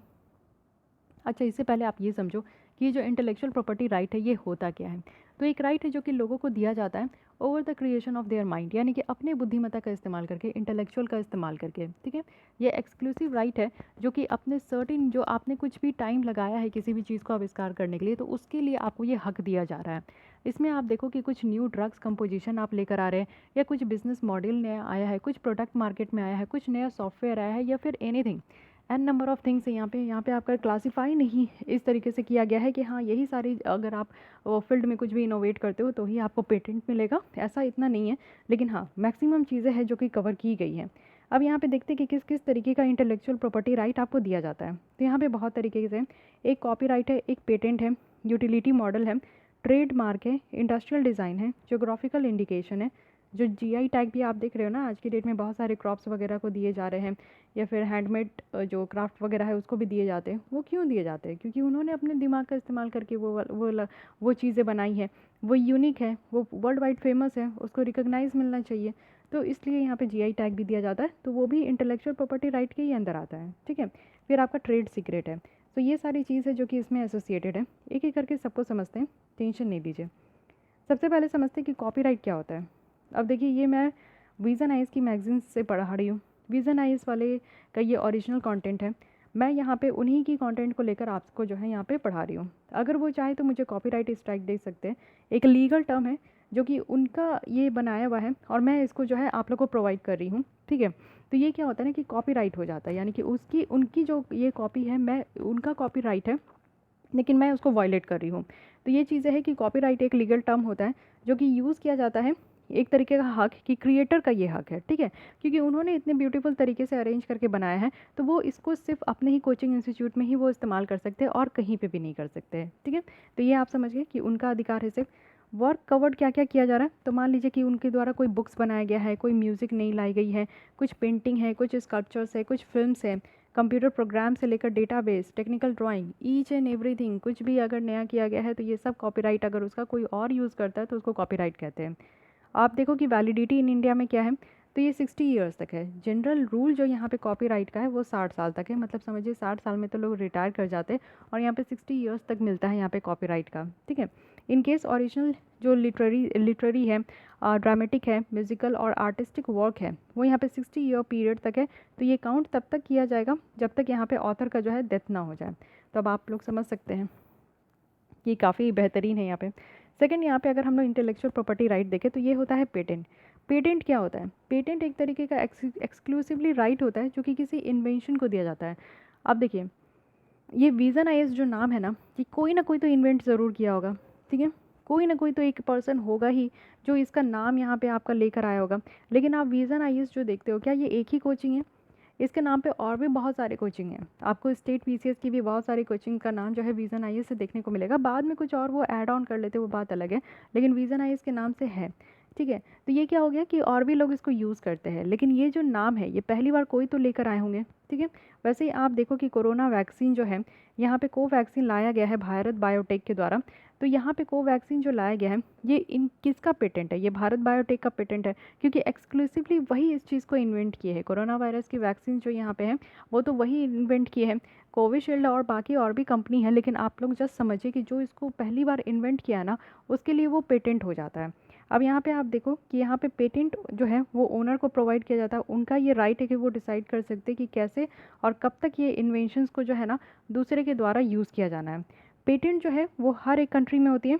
अच्छा, इससे पहले आप ये समझो कि ये जो इंटेलेक्चुअल प्रॉपर्टी राइट है ये होता क्या है। तो एक राइट है जो कि लोगों को दिया जाता है over the creation of their mind, यानी कि अपने बुद्धिमत्ता का इस्तेमाल करके, इंटेलेक्चुअल का इस्तेमाल करके। ठीक है, ये एक्सक्लूसिव राइट है जो कि अपने सर्टेन, जो आपने कुछ भी टाइम लगाया है किसी भी चीज़ को आविष्कार करने के लिए, तो उसके लिए आपको ये हक दिया जा रहा है। इसमें आप देखो कि कुछ न्यू ड्रग्स कंपोजिशन आप लेकर आ रहे हैं, या कुछ बिजनेस मॉडल नया आया है, कुछ प्रोडक्ट मार्केट में आया है, कुछ नया सॉफ्टवेयर आया है, या फिर anything, an number of things है। यहाँ पे आपका क्लासीफाई नहीं इस तरीके से किया गया है कि हाँ यही सारी, अगर आप फील्ड में कुछ भी इनोवेट करते हो तो ही आपको पेटेंट मिलेगा, ऐसा इतना नहीं है। लेकिन हाँ, मैक्सिमम चीज़ें हैं जो कि कवर की गई हैं। अब यहाँ पे देखते हैं कि किस किस तरीके का इंटेलेक्चुअल प्रॉपर्टी राइट आपको दिया जाता है। तो यहाँ पे बहुत तरीके से, एक कॉपीराइट है, एक पेटेंट है, यूटिलिटी मॉडल है, ट्रेडमार्क है, इंडस्ट्रियल डिज़ाइन है, जोग्राफिकल इंडिकेशन है, जो जीआई टैग भी आप देख रहे हो ना, आज की डेट में बहुत सारे क्रॉप्स वगैरह को दिए जा रहे हैं, या फिर हैंडमेड जो क्राफ्ट वगैरह है उसको भी दिए जाते हैं। वो क्यों दिए जाते हैं? क्योंकि उन्होंने अपने दिमाग का इस्तेमाल करके वो चीज़ें बनाई हैं, वो यूनिक है, वो वर्ल्ड वाइड फेमस है, उसको रिकॉग्नाइज मिलना चाहिए। तो इसलिए यहाँ पे जीआई टैग भी दिया जाता है, तो वो भी इंटेलेक्चुअल प्रॉपर्टी राइट के ही अंदर आता है। ठीक है, फिर आपका ट्रेड सीक्रेट है। तो ये सारी चीज़ है जो कि इसमें एसोसिएटेड है। एक एक करके सबको समझते हैं, टेंशन नहीं लीजिए। सबसे पहले समझते हैं कि कॉपीराइट क्या होता है। अब देखिए, ये मैं विज़न आइज़ की मैगजीन से पढ़ा रही हूँ। विज़न आइज़ वाले का ये ओरिजिनल कंटेंट है। मैं यहाँ पे उन्हीं की कंटेंट को लेकर आपको जो है यहाँ पे पढ़ा रही हूँ। अगर वो चाहे तो मुझे कॉपीराइट स्ट्राइक दे सकते हैं। एक लीगल टर्म है जो कि उनका ये बनाया हुआ है, और मैं इसको जो है आप लोग को प्रोवाइड कर रही हूँ। ठीक है, तो ये क्या होता है ना कि कॉपीराइट हो जाता है, यानी कि उसकी उनकी जो ये कॉपी है, मैं उनका कॉपीराइट है, लेकिन मैं उसको वायलेट कर रही हूँ। तो ये चीज़ें है कि कॉपीराइट एक लीगल टर्म होता है जो कि यूज़ किया जाता है, एक तरीके का हक, कि क्रिएटर का ये हक है। ठीक है, क्योंकि उन्होंने इतने ब्यूटीफुल तरीके से अरेंज करके बनाया है, तो वो इसको सिर्फ अपने ही कोचिंग इंस्टीट्यूट में ही वो इस्तेमाल कर सकते हैं, और कहीं पे भी नहीं कर सकते हैं। ठीक है, तो ये आप समझ गए कि उनका अधिकार है सिर्फ। वर्क कवर्ड क्या क्या किया जा रहा है, तो मान लीजिए कि उनके द्वारा कोई बुक्स बनाया गया है, कोई म्यूज़िक नहीं लाई गई है, कुछ पेंटिंग है, कुछ स्कल्पचर्स है, कुछ फिल्म्स है, कंप्यूटर प्रोग्राम से लेकर database, technical drawing, each and everything, कुछ भी अगर नया किया गया है तो ये सब कॉपीराइट, अगर उसका कोई और यूज़ करता है तो उसको कॉपीराइट कहते हैं। आप देखो कि वैलिडिटी इन इंडिया में क्या है, तो ये 60 ईयर्स तक है। जनरल रूल जो यहाँ पे कॉपीराइट का है वो 60 साल तक है। मतलब समझिए 60 साल में तो लोग रिटायर कर जाते हैं, और यहाँ पे 60 ईयर्स तक मिलता है यहाँ पे कॉपीराइट का। ठीक है, इन केस ओरिजिनल जो लिटरेरी है, ड्रामेटिक है, म्यूज़िकल और आर्टिस्टिक वर्क है, वो यहाँ पे 60 ईयर पीरियड तक है। तो ये काउंट तब तक किया जाएगा जब तक यहाँ पे ऑथर का जो है डेथ ना हो जाए। तो अब आप लोग समझ सकते हैं कि काफ़ी बेहतरीन है यहाँ पे। सेकंड, यहाँ पे अगर हम लोग इंटेलेक्चुअल प्रॉपर्टी राइट देखें तो ये होता है पेटेंट। पेटेंट क्या होता है? पेटेंट एक तरीके का एक्सक्लूसिवली राइट होता है जो कि किसी इन्वेंशन को दिया जाता है। अब देखिए, ये विज़न आइज़ जो नाम है ना, कि कोई ना कोई तो इन्वेंट ज़रूर किया होगा। ठीक है, कोई ना कोई तो एक पर्सन होगा ही जो इसका नाम यहाँ पे आपका लेकर आया होगा। लेकिन आप विज़न आइज़ जो देखते हो, क्या ये एक ही कोचिंग है? इसके नाम पे और भी बहुत सारे कोचिंग हैं। आपको स्टेट पीसीएस की भी बहुत सारी कोचिंग का नाम जो है विज़न आईएएस से देखने को मिलेगा। बाद में कुछ और वो ऐड ऑन कर लेते, वो बात अलग है, लेकिन विज़न आईएएस के नाम से है। ठीक है, तो ये क्या हो गया कि और भी लोग इसको यूज़ करते हैं, लेकिन ये जो नाम है ये पहली बार कोई तो लेकर आए होंगे। ठीक है, वैसे ही आप देखो कि कोरोना वैक्सीन जो है, यहाँ पे कोवैक्सीन लाया गया है भारत बायोटेक के द्वारा। तो यहाँ पे कोवैक्सीन जो लाया गया है, ये इन किसका पेटेंट है? ये भारत बायोटेक का पेटेंट है, क्योंकि एक्सक्लूसिवली वही इस चीज़ को इन्वेंट किए हैं। कोरोना वायरस की वैक्सीन जो यहाँ पे है वो तो वही इन्वेंट किए हैं। कोविशील्ड और बाकी और भी कंपनी है, लेकिन आप लोग जस्ट समझिए कि जो इसको पहली बार इन्वेंट किया ना, उसके लिए वो पेटेंट हो जाता है। अब यहाँ पे आप देखो कि यहाँ पे पेटेंट जो है वो ओनर को प्रोवाइड किया जाता है। उनका ये राइट है कि वो डिसाइड कर सकते हैं कि कैसे और कब तक ये इन्वेंशंस को जो है ना दूसरे के द्वारा यूज़ किया जाना है। पेटेंट जो है वो हर एक कंट्री में होती है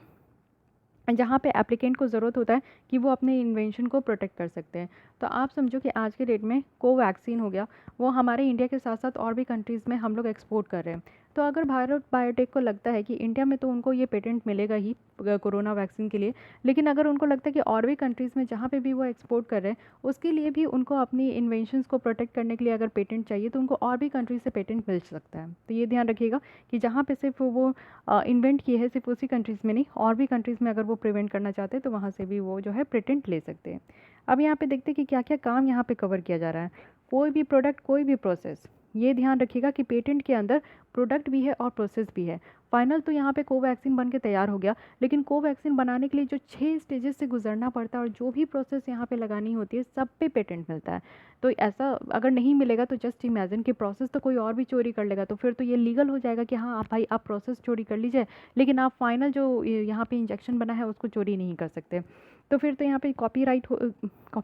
जहाँ पे एप्लीकेंट को ज़रूरत होता है कि वो अपने इन्वेंशन को प्रोटेक्ट कर सकते हैं। तो आप समझो कि आज के डेट में कोवैक्सीन हो गया, वो हमारे इंडिया के साथ साथ और भी कंट्रीज़ में हम लोग एक्सपोर्ट कर रहे हैं। तो अगर भारत बायोटेक को लगता है कि इंडिया में तो उनको ये पेटेंट मिलेगा ही कोरोना वैक्सीन के लिए, लेकिन अगर उनको लगता है कि और भी कंट्रीज़ में जहाँ पे भी वो एक्सपोर्ट कर रहे हैं उसके लिए भी उनको अपनी इन्वेंशंस को प्रोटेक्ट करने के लिए अगर पेटेंट चाहिए तो उनको और भी कंट्रीज से पेटेंट मिल सकता है। तो ये ध्यान रखिएगा कि जहाँ पे सिर्फ वो इन्वेंट किए हैं सिर्फ उसी कंट्रीज़ में नहीं, और भी कंट्रीज़ में अगर वो प्रिवेंट करना चाहते हैं तो वहाँ से भी वो जो है पेटेंट ले सकते हैं। अब यहाँ पे देखते हैं कि क्या क्या काम यहाँ पे कवर किया जा रहा है। कोई भी प्रोडक्ट, कोई भी प्रोसेस, ये ध्यान रखिएगा कि पेटेंट के अंदर प्रोडक्ट भी है और प्रोसेस भी है। फाइनल तो यहाँ पे कोवैक्सीन बन के तैयार हो गया, लेकिन कोवैक्सीन बनाने के लिए जो 6 स्टेजेस से गुजरना पड़ता है और जो भी प्रोसेस यहाँ पे लगानी होती है सब पे पेटेंट मिलता है। तो ऐसा अगर नहीं मिलेगा तो जस्ट इमेजिन कि प्रोसेस तो कोई और भी चोरी कर लेगा, तो फिर तो ये लीगल हो जाएगा कि हाँ आप भाई आप प्रोसेस चोरी कर लीजिए, लेकिन आप फाइनल जो यहाँ पे इंजेक्शन बना है उसको चोरी नहीं कर सकते। तो फिर तो यहाँ पे कॉपीराइट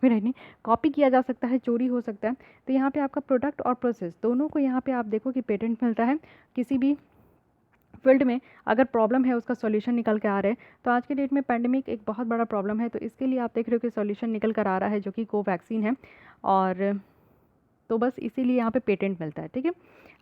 नहीं, कॉपी किया जा सकता है, चोरी हो सकता है। तो यहाँ पे आपका प्रोडक्ट और प्रोसेस दोनों को यहाँ पे आप देखो कि पेटेंट मिलता है। किसी भी फील्ड में अगर प्रॉब्लम है उसका सॉल्यूशन निकल के आ रहे हैं। तो आज के डेट में पैंडेमिक एक बहुत बड़ा प्रॉब्लम है, तो इसके लिए आप देख रहे हो कि सॉल्यूशन निकल कर आ रहा है जो कि कोवैक्सीन है। और तो बस इसीलिए यहाँ पे पेटेंट मिलता है, ठीक है।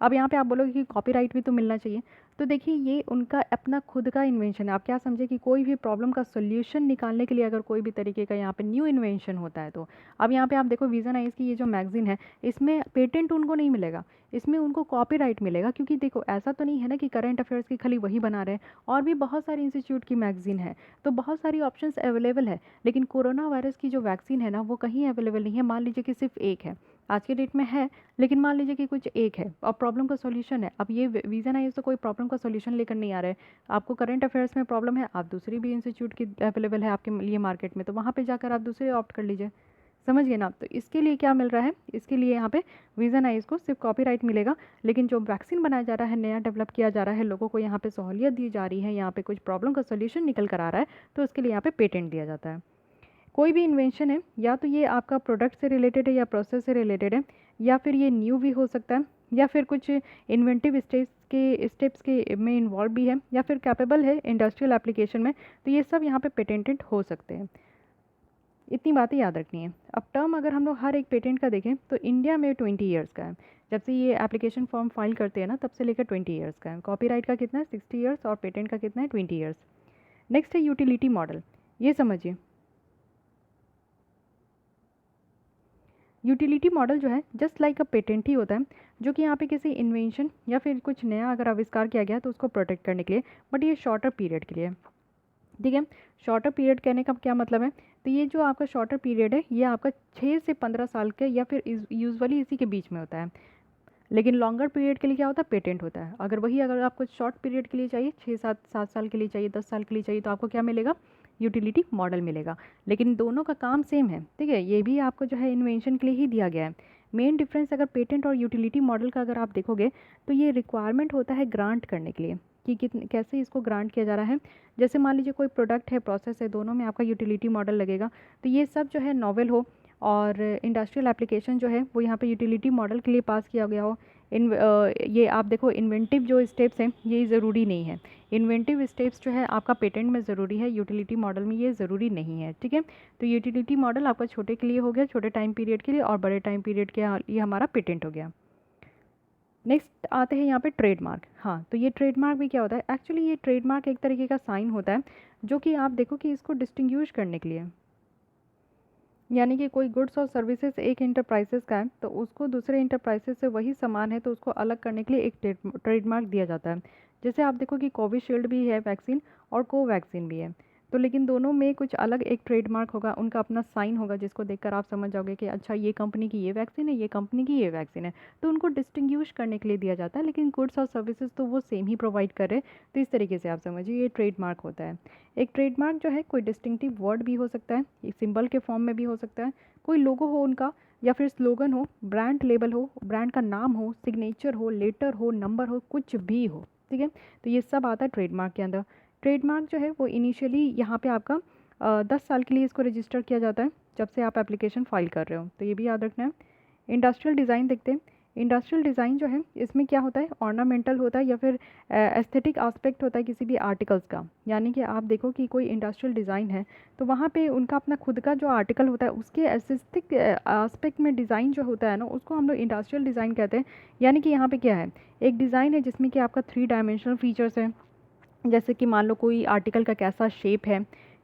अब यहाँ पे आप बोलोगे कि कॉपीराइट भी तो मिलना चाहिए, तो देखिए ये उनका अपना खुद का इन्वेंशन है। आप क्या समझे कि कोई भी प्रॉब्लम का सोल्यूशन निकालने के लिए अगर कोई भी तरीके का यहाँ पे न्यू इन्वेंशन होता है तो अब यहाँ पे आप देखो विजन आइज की ये जो मैगजीन है इसमें पेटेंट उनको नहीं मिलेगा, इसमें उनको कॉपीराइट मिलेगा। क्योंकि देखो ऐसा तो नहीं है ना कि करंट अफेयर्स की खाली वही बना रहे हैं, और भी बहुत सारी इंस्टीट्यूट की मैगजीन है, तो बहुत सारी ऑप्शंस अवेलेबल है। लेकिन कोरोना वायरस की जो वैक्सीन है ना वो कहीं अवेलेबल नहीं है। मान लीजिए कि सिर्फ एक है आज के डेट में है, लेकिन मान लीजिए कि कुछ एक है और प्रॉब्लम का सॉल्यूशन है। अब ये विजन आई तो कोई प्रॉब्लम का सॉल्यूशन लेकर नहीं आ रहा है। आपको करंट अफेयर्स में प्रॉब्लम है, आप दूसरी भी इंस्टीट्यूट की अवेलेबल है आपके लिए मार्केट में, तो वहाँ पे जाकर आप दूसरे ऑप्ट कर लीजिए। समझ गए ना। तो इसके लिए क्या मिल रहा है, इसके लिए यहाँ पे विजन आइज को सिर्फ कॉपीराइट मिलेगा, लेकिन जो वैक्सीन बनाया जा रहा है, नया डेवलप किया जा रहा है, लोगों को यहाँ पे सहूलियत दी जा रही है, यहाँ पे कुछ प्रॉब्लम का सोल्यूशन निकल कर आ रहा है, तो उसके लिए यहाँ पे पेटेंट दिया जाता है। कोई भी इन्वेंशन है या तो ये आपका प्रोडक्ट से रिलेटेड है या प्रोसेस से रिलेटेड है, या फिर ये न्यू भी हो सकता है, या फिर कुछ इन्वेंटिव स्टेप्स के में इन्वॉल्व भी है, या फिर कैपेबल है इंडस्ट्रियल एप्लीकेशन में, तो ये सब यहाँ पे पेटेंटेड हो सकते हैं। इतनी बातें याद रखनी है। अब टर्म अगर हम लोग हर एक पेटेंट का देखें तो इंडिया में 20 ईयर्स का है। जब से ये एप्लीकेशन फॉर्म फाइल करते हैं ना तब से लेकर 20 ईयर्स का है। कॉपीराइट का कितना है 60 ईयर्स और पेटेंट का कितना है 20 ईयर्स। नेक्स्ट है यूटिलिटी मॉडल। ये समझिए, यूटिलिटी मॉडल जो है जस्ट लाइक अ पेटेंट ही होता है, जो कि यहाँ पे किसी इन्वेंशन या फिर कुछ नया अगर आविष्कार किया गया तो उसको प्रोटेक्ट करने के लिए, बट ये शॉर्टर पीरियड के लिए। ठीक है, शॉर्टर पीरियड कहने का क्या मतलब है, तो ये जो आपका शॉर्टर पीरियड है ये आपका 6 से 15 साल के या फिर यूजुअली इसी के बीच में होता है। लेकिन लॉन्गर पीरियड के लिए क्या होता है, पेटेंट होता है। अगर आपको शॉर्ट पीरियड के लिए चाहिए, 6-7 साल के लिए चाहिए, 10 साल के लिए चाहिए, तो आपको क्या मिलेगा, यूटिलिटी मॉडल मिलेगा। लेकिन दोनों का काम सेम है, ठीक है। ये भी आपको जो है इन्वेंशन के लिए ही दिया गया है। मेन डिफरेंस अगर पेटेंट और यूटिलिटी मॉडल का अगर आप देखोगे तो ये रिक्वायरमेंट होता है ग्रांट करने के लिए कि कैसे इसको ग्रांट किया जा रहा है। जैसे मान लीजिए कोई प्रोडक्ट है, प्रोसेस है, दोनों में आपका यूटिलिटी मॉडल लगेगा, तो ये सब जो है नॉवेल हो और इंडस्ट्रियल एप्लीकेशन जो है वो यहाँ पे यूटिलिटी मॉडल के लिए पास किया गया हो। ये आप देखो इन्वेंटिव जो स्टेप्स हैं ये ज़रूरी नहीं है। इन्वेंटिव स्टेप्स जो है आपका पेटेंट में ज़रूरी है, यूटिलिटी मॉडल में ये ज़रूरी नहीं है, ठीक है। तो यूटिलिटी मॉडल आपका छोटे के लिए हो गया, छोटे टाइम पीरियड के लिए, और बड़े टाइम पीरियड के लिए हमारा पेटेंट हो गया। नेक्स्ट आते हैं यहाँ पे ट्रेडमार्क। हाँ, तो ये ट्रेडमार्क भी क्या होता है, एक्चुअली ये ट्रेडमार्क एक तरीके का साइन होता है जो कि आप देखो कि इसको डिस्टिंग्विश करने के लिए, यानी कि कोई गुड्स और सर्विसेज एक इंटरप्राइजेस का है तो उसको दूसरे इंटरप्राइजेस से वही सामान है तो उसको अलग करने के लिए एक ट्रेडमार्क दिया जाता है। जैसे आप देखो कि कोविशील्ड भी है वैक्सीन और कोवैक्सीन भी है, तो लेकिन दोनों में कुछ अलग एक ट्रेडमार्क होगा, उनका अपना साइन होगा जिसको देखकर आप समझ जाओगे कि अच्छा ये कंपनी की ये वैक्सीन है, ये कंपनी की ये वैक्सीन है, तो उनको डिस्टिंग्विश करने के लिए दिया जाता है। लेकिन गुड्स और सर्विसेज तो वो सेम ही प्रोवाइड कर रहे हैं, तो इस तरीके से आप समझिए ये ट्रेडमार्क होता है। एक ट्रेडमार्क जो है कोई डिस्टिंक्टिव वर्ड भी हो सकता है, एक सिंबल के फॉर्म में भी हो सकता है, कोई लोगो हो उनका, या फिर स्लोगन हो, ब्रांड लेबल हो, ब्रांड का नाम हो, सिग्नेचर हो, लेटर हो, नंबर हो, कुछ भी हो, ठीक है। तो ये सब आता है ट्रेडमार्क के अंदर। ट्रेडमार्क जो है वो इनिशियली यहाँ पे आपका 10 साल के लिए इसको रजिस्टर किया जाता है जब से आप एप्लीकेशन फाइल कर रहे हो, तो ये भी याद रखना है। इंडस्ट्रियल डिज़ाइन देखते हैं। इंडस्ट्रियल डिज़ाइन जो है इसमें क्या होता है, ऑर्नामेंटल होता है या फिर एस्थेटिक एस्पेक्ट होता है किसी भी आर्टिकल्स का। यानी कि आप देखो कि कोई इंडस्ट्रियल डिज़ाइन है तो वहाँ पे उनका अपना खुद का जो आर्टिकल होता है उसके एस्थेटिक एस्पेक्ट में डिज़ाइन जो होता है ना, उसको हम लोग इंडस्ट्रियल डिज़ाइन कहते हैं। यानी कि यहाँ पे क्या है, एक डिज़ाइन है जिसमें कि आपका 3 डायमेंशनल फीचर्स हैं। जैसे कि मान लो कोई आर्टिकल का कैसा शेप है,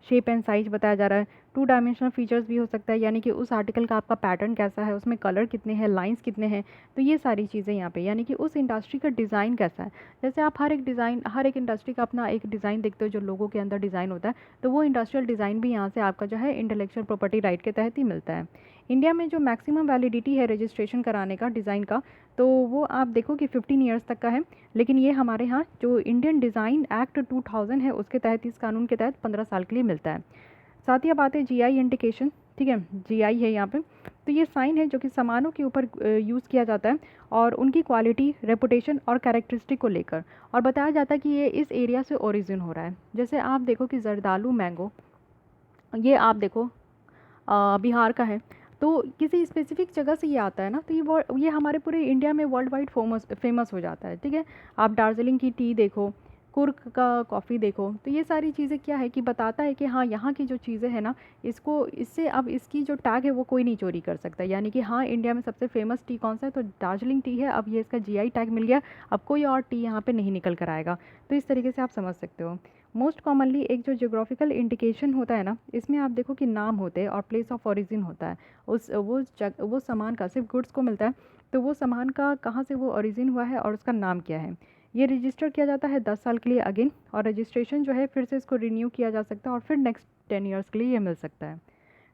शेप एंड साइज बताया जा रहा है। 2 डायमेंशनल फीचर्स भी हो सकता है, यानी कि उस आर्टिकल का आपका पैटर्न कैसा है, उसमें कलर कितने हैं, लाइंस कितने हैं। तो ये सारी चीज़ें यहाँ पे, यानी कि उस इंडस्ट्री का डिज़ाइन कैसा है। जैसे आप हर एक इंडस्ट्री का अपना एक डिज़ाइन देखते हो जो लोगों के अंदर डिज़ाइन होता है, तो वो इंडस्ट्रियल डिज़ाइन भी यहाँ से आपका जो है इंटेलेक्चुअल प्रॉपर्टी राइट के तहत ही मिलता है। इंडिया में जो मैक्सिमम वैलिडिटी है रजिस्ट्रेशन कराने का डिज़ाइन का, तो वो आप देखो कि 15 ईयर्स तक का है। लेकिन ये हमारे यहाँ जो इंडियन डिज़ाइन एक्ट 2000 है उसके तहत, इस कानून के तहत 15 साल के लिए मिलता है। साथ ही अब आते हैं जीआई इंडिकेशन। ठीक है, जीआई है यहाँ पे, तो ये साइन है जो कि सामानों के ऊपर यूज़ किया जाता है और उनकी क्वालिटी, रेपुटेशन और कैरेक्टरिस्टिक को लेकर, और बताया जाता है कि ये इस एरिया से ओरिजिन हो रहा है। जैसे आप देखो कि जर्दालू मैंगो, ये आप देखो बिहार का है, तो किसी स्पेसिफिक जगह से ये आता है ना, तो ये हमारे पूरे इंडिया में वर्ल्ड वाइड फेमस हो जाता है। ठीक है, आप दार्जिलिंग की टी देखो, कुर्क का कॉफ़ी देखो, तो ये सारी चीज़ें क्या है कि बताता है कि हाँ, यहाँ की जो चीज़ें हैं ना, इसको इससे अब इसकी जो टैग है वो कोई नहीं चोरी कर सकता। यानी कि हाँ, इंडिया में सबसे फेमस टी कौन सा है, तो दार्जिलिंग टी है। अब ये इसका जीआई टैग मिल गया, अब कोई और टी यहाँ पे नहीं निकल कर आएगा। तो इस तरीके से आप समझ सकते हो। मोस्ट कॉमनली एक जो ज्योग्राफिकल इंडिकेशन होता है ना, इसमें आप देखो कि नाम होते हैं और प्लेस ऑफ ओरिजिन होता है। वो सामान का सिर्फ गुड्स को मिलता है, तो वो सामान का कहाँ से वो ओरिजिन हुआ है और उसका नाम क्या है। ये रजिस्टर किया जाता है 10 साल के लिए अगेन, और रजिस्ट्रेशन जो है फिर से इसको रिन्यू किया जा सकता है और फिर नेक्स्ट 10 ईयर्स के लिए ये मिल सकता है।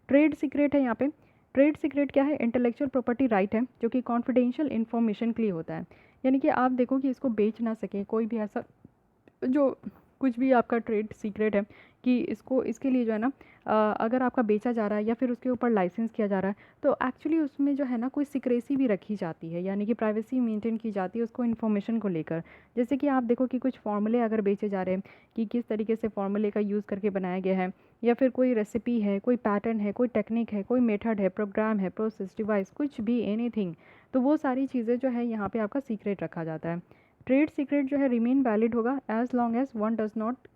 ट्रेड सीक्रेट है यहाँ पे। ट्रेड सीक्रेट क्या है, इंटेलेक्चुअल प्रॉपर्टी राइट है जो कि कॉन्फिडेंशियल इन्फॉर्मेशन के लिए होता है। यानी कि आप देखो कि इसको बेच ना सके कोई भी, ऐसा जो कुछ भी आपका ट्रेड सीक्रेट है कि इसको इसके लिए जो है ना, अगर आपका बेचा जा रहा है या फिर उसके ऊपर लाइसेंस किया जा रहा है, तो एक्चुअली उसमें जो है ना कोई सिक्रेसी भी रखी जाती है, यानी कि प्राइवेसी मेंटेन की जाती है उसको इन्फॉर्मेशन को लेकर। जैसे कि आप देखो कि कुछ फार्मूले अगर बेचे जा रहे हैं कि किस तरीके से फार्मूले का यूज़ करके बनाया गया है, या फिर कोई रेसिपी है, कोई पैटर्न है, कोई टेक्निक है, कोई मेथड है, प्रोग्राम है, प्रोसेस, डिवाइस, कुछ भी, एनीथिंग, तो वो सारी चीज़ें जो है यहाँ पे आपका सीक्रेट रखा जाता है। ट्रेड सीक्रेट जो है रिमेन वैलिड होगा as long as one does not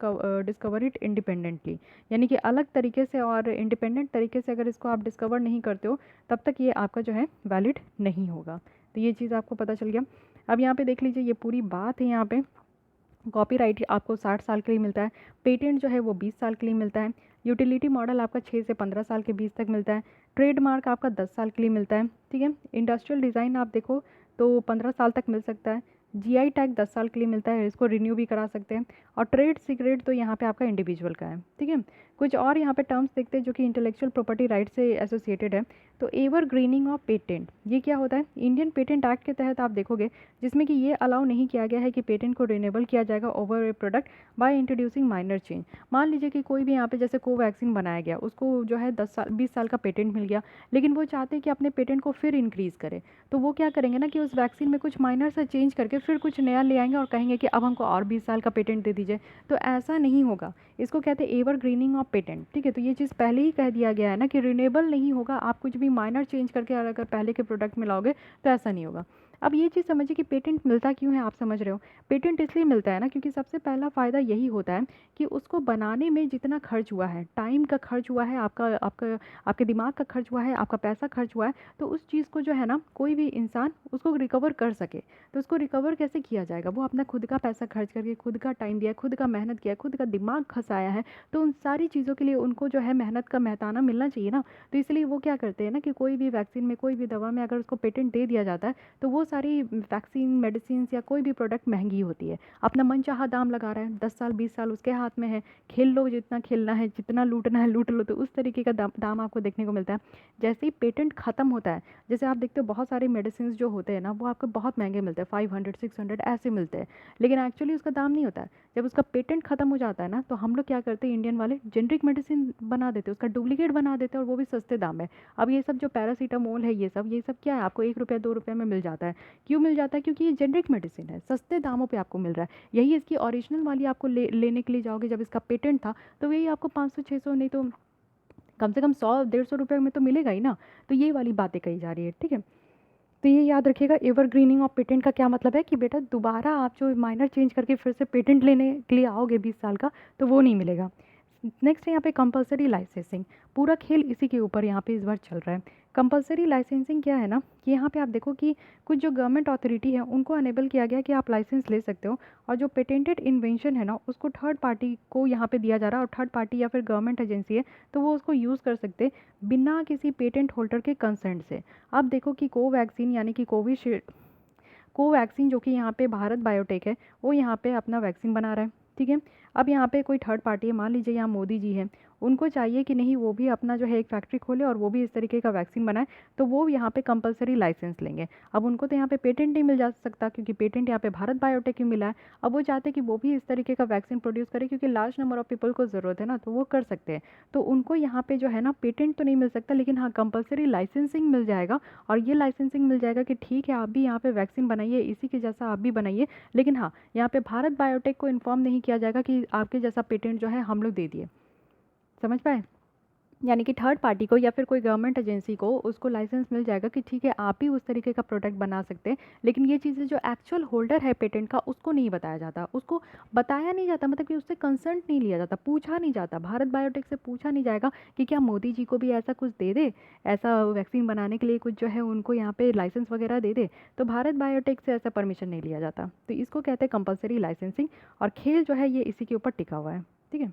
discover it independently. यानी कि अलग तरीके से और इंडिपेंडेंट तरीके से अगर इसको आप डिस्कवर नहीं करते हो, तब तक ये आपका जो है वैलिड नहीं होगा। तो ये चीज़ आपको पता चल गया। अब यहाँ पे देख लीजिए, ये पूरी बात है यहाँ पे। कॉपीराइट आपको 60 साल के लिए मिलता है, पेटेंट जो है वो 20 साल के लिए मिलता है, यूटिलिटी मॉडल आपका 6 से 15 साल के बीच तक मिलता है, ट्रेडमार्क आपका 10 साल के लिए मिलता है। ठीक है, इंडस्ट्रियल डिज़ाइन आप देखो तो 15 साल तक मिल सकता है, जीआई टैग 10 साल के लिए मिलता है, इसको रिन्यू भी करा सकते हैं, और ट्रेड सीक्रेट तो यहाँ पे आपका इंडिविजुअल का है। ठीक है, कुछ और यहाँ पे टर्म्स देखते हैं जो कि इंटेलेक्चुअल प्रॉपर्टी राइट से एसोसिएटेड है। तो एवर ग्रीनिंग ऑफ पेटेंट, ये क्या होता है, इंडियन पेटेंट एक्ट के तहत आप देखोगे, जिसमें कि ये अलाउ नहीं किया गया है कि पेटेंट को रिन्यूएबल किया जाएगा over A product by introducing minor change. मान लीजिए कि कोई भी यहाँ पे जैसे कोवैक्सीन बनाया गया, उसको जो है 20 साल का पेटेंट मिल गया, लेकिन वो चाहते हैं कि अपने पेटेंट को फिर इंक्रीज़ करें, तो वो क्या करेंगे ना कि उस वैक्सीन में कुछ माइनर सा चेंज करके फिर कुछ नया ले आएंगे और कहेंगे कि अब हमको और 20 साल का पेटेंट दे दीजिए। तो ऐसा नहीं होगा, इसको कहते हैं एवर ग्रीनिंग ऑफ पेटेंट। ठीक है, तो ये चीज़ पहले ही कह दिया गया है ना कि रिन्यूएबल नहीं होगा, आप कुछ भी माइनर चेंज करके अगर पहले के प्रोडक्ट में लाओगे तो ऐसा नहीं होगा। अब ये चीज़ समझिए कि पेटेंट मिलता क्यों है, आप समझ रहे हो। पेटेंट इसलिए मिलता है ना क्योंकि सबसे पहला फ़ायदा यही होता है कि उसको बनाने में जितना खर्च हुआ है, टाइम का खर्च हुआ है, आपका आपका आपके दिमाग का खर्च हुआ है, आपका पैसा खर्च हुआ है, तो उस चीज़ को जो है ना कोई भी इंसान उसको रिकवर कर सके। तो उसको रिकवर कैसे किया जाएगा, वो अपना खुद का पैसा खर्च करके, खुद का टाइम दिया, खुद का मेहनत किया, खुद का दिमाग खसाया है, तो उन सारी चीज़ों के लिए उनको जो है मेहनत का मेहताना मिलना चाहिए ना। तो इसलिए वो क्या करते हैं ना कि कोई भी वैक्सीन में, कोई भी दवा में अगर उसको पेटेंट दे दिया जाता है, तो वो सारी वैक्सीन, मेडिसिन या कोई भी प्रोडक्ट महंगी होती है। अपना मनचाहा दाम लगा रहा है, 10 साल 20 साल उसके हाथ में है, खेल लो जितना खेलना है, जितना लूटना है लूट लो, तो उस तरीके का दाम आपको देखने को मिलता है। जैसे ही पेटेंट ख़त्म होता है, जैसे आप देखते हो बहुत सारे मेडिसिन जो होते हैं ना, वो आपको बहुत महंगे मिलते हैं, 500 600 ऐसे मिलते हैं, लेकिन एक्चुअली उसका दाम नहीं होता है। जब उसका पेटेंट खत्म हो जाता है ना, तो हम लोग क्या करते हैं, इंडियन वाले जेनरिक मेडिसिन बना देते हैं, उसका डुप्लीकेट बना देते हैं, और वो भी सस्ते दाम में। अब ये सब जो पैरासीटामोल है, ये सब क्या है, आपको 1 रुपया 2 रुपये में मिल जाता है। क्यों मिल जाता है, क्योंकि ये जेनरिक मेडिसिन है, सस्ते दामों पे आपको मिल रहा है। यही इसकी ओरिजिनल वाली आपको लेने के लिए जाओगे, जब इसका पेटेंट था, तो वही आपको 500 600, नहीं तो कम से कम 100 150 रुपये में तो मिलेगा ही ना। तो ये वाली बातें कही जा रही है। ठीक है, तो ये याद रखिएगा, एवरग्रीनिंग ऑफ पेटेंट का क्या मतलब है कि बेटा दोबारा आप जो माइनर चेंज करके फिर से पेटेंट लेने के लिए आओगे 20 साल का, तो वो नहीं मिलेगा। नेक्स्ट है यहाँ पे कंपलसरी लाइसेंसिंग। पूरा खेल इसी के ऊपर यहाँ पे इस बार चल रहा है। कंपलसरी लाइसेंसिंग क्या है ना, कि यहाँ पे आप देखो कि कुछ जो गवर्नमेंट अथॉरिटी है उनको अनेबल किया गया कि आप लाइसेंस ले सकते हो, और जो पेटेंटेड इन्वेंशन है ना उसको थर्ड पार्टी को यहाँ पे दिया जा रहा है, और थर्ड पार्टी या फिर गवर्नमेंट एजेंसी है तो वो उसको यूज़ कर सकते बिना किसी पेटेंट होल्डर के कंसेंट से। अब देखो कि कोवैक्सीन यानी कि कोवैक्सीन जो कि यहाँ पे भारत बायोटेक है, वो यहाँ पे अपना वैक्सीन बना रहा है, ठीक है। अब यहाँ पे कोई थर्ड पार्टी है, मान लीजिए यहाँ मोदी जी हैं, उनको चाहिए कि नहीं वो भी अपना जो है एक फैक्ट्री खोले और वो भी इस तरीके का वैक्सीन बनाए, तो वो यहाँ पे कंपलसरी लाइसेंस लेंगे। अब उनको तो यहाँ पे पेटेंट नहीं मिल जा सकता क्योंकि पेटेंट यहाँ पे भारत बायोटेक ही मिला है। अब वो चाहते हैं कि वो भी इस तरीके का वैक्सीन प्रोड्यूस करे क्योंकि लार्ज नंबर ऑफ पीपल को ज़रूरत है ना, तो वो कर सकते हैं। तो उनको यहाँ पे जो है ना पेटेंट तो नहीं मिल सकता, लेकिन हाँ कंपलसरी लाइसेंसिंग मिल जाएगा। और ये लाइसेंसिंग मिल जाएगा कि ठीक है आप भी यहाँ पे वैक्सीन बनाइए, इसी के जैसा आप भी बनाइए, लेकिन हाँ यहाँ पे भारत बायोटेक को इन्फॉर्म नहीं किया जाएगा कि आपके जैसा पेटेंट जो है हम लोग दे दिए। समझ पाए? यानी कि थर्ड पार्टी को या फिर कोई गवर्नमेंट एजेंसी को उसको लाइसेंस मिल जाएगा कि ठीक है आप ही उस तरीके का प्रोडक्ट बना सकते हैं, लेकिन ये चीज़ें जो एक्चुअल होल्डर है पेटेंट का उसको नहीं बताया जाता, उसको बताया नहीं जाता, मतलब कि उससे कंसर्न नहीं लिया जाता, पूछा नहीं जाता, भारत बायोटेक से पूछा नहीं जाएगा कि क्या मोदी जी को भी ऐसा कुछ दे दे, ऐसा वैक्सीन बनाने के लिए कुछ जो है उनको यहाँ पे लाइसेंस वगैरह दे दे। तो भारत बायोटेक से ऐसा परमिशन नहीं लिया जाता, तो इसको कहते हैं कंपलसरी लाइसेंसिंग, और खेल जो है ये इसी के ऊपर टिका हुआ है, ठीक है।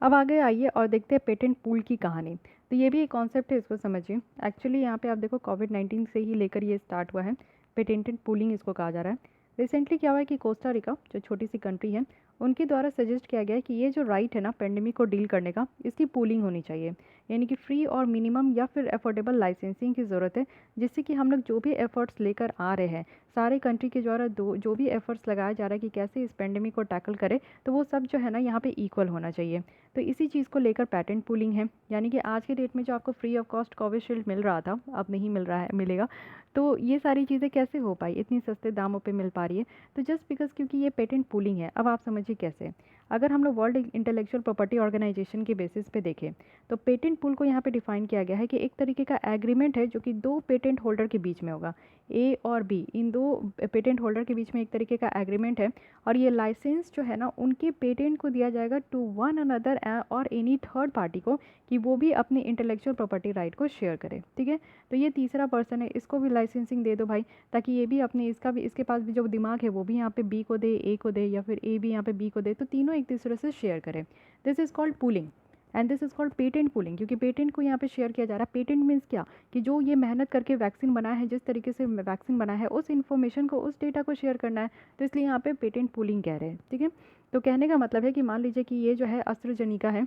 अब आगे आइए और देखते हैं पेटेंट पूल की कहानी। तो ये भी एक कॉन्सेप्ट है, इसको समझिए। एक्चुअली यहाँ पे आप देखो कोविड-19 से ही लेकर ये स्टार्ट हुआ है, पेटेंटेड पूलिंग इसको कहा जा रहा है। रिसेंटली क्या हुआ है कि कोस्टा रिका जो छोटी सी कंट्री है, उनके द्वारा सजेस्ट किया गया है कि ये जो राइट है ना पेंडेमिक को डील करने का, इसकी पूलिंग होनी चाहिए। यानी कि फ्री और मिनिमम या फिर अफोर्डेबल लाइसेंसिंग की ज़रूरत है, जिससे कि हम लोग जो भी एफर्ट्स लेकर आ रहे हैं, सारे कंट्री के द्वारा जो भी एफर्ट्स लगाया जा रहा है कि कैसे इस पेंडेमिक को टैकल करें, तो वो सब जो है ना यहाँ पे इक्वल होना चाहिए। तो इसी चीज़ को लेकर पेटेंट पूलिंग है। यानी कि आज के डेट में जो आपको फ्री ऑफ कॉस्ट कोविशील्ड मिल रहा था, अब नहीं मिल रहा है, मिलेगा। तो ये सारी चीज़ें कैसे हो पाई, इतनी सस्ते दामों पे मिल पा रही है, तो जस्ट बिकॉज क्योंकि ये पेटेंट पूलिंग है। अब आप समझिए कैसे। अगर हम लोग वर्ल्ड इंटेलेक्चुअल प्रॉपर्टी ऑर्गेनाइजेशन के बेसिस पे देखें, तो पेटेंट पूल को यहाँ पे डिफाइन किया गया है कि एक तरीके का एग्रीमेंट है जो कि दो पेटेंट होल्डर के बीच में होगा, ए और बी, इन दो पेटेंट होल्डर के बीच में एक तरीके का एग्रीमेंट है। और ये लाइसेंस जो है ना उनके पेटेंट को दिया जाएगा टू वन अनदर और एनी थर्ड पार्टी को, कि वो भी अपने इंटेलेक्चुअल प्रॉपर्टी राइट को शेयर करे, ठीक है। तो ये तीसरा पर्सन है, इसको भी लाइसेंसिंग दे दो भाई, ताकि ये भी अपने इसका भी, इसके पास भी जो दिमाग है वो भी यहाँ पे बी को दे, ए को दे, या फिर ए भी यहाँ पे बी को दे, तो तीनों एक दूसरे से शेयर करें। This is called pooling and this is called patent pooling, क्योंकि पेटेंट को यहाँ पे शेयर किया जा रहा है। पेटेंट मीन्स क्या, कि जो ये मेहनत करके वैक्सीन बनाया है, जिस तरीके से वैक्सीन बना है, उस इन्फॉर्मेशन को, उस डेटा को शेयर करना है, तो इसलिए यहाँ पे पेटेंट पूलिंग कह रहे हैं, ठीक है। तो कहने का मतलब है कि मान लीजिए कि ये जो है एस्ट्राजेनेका है,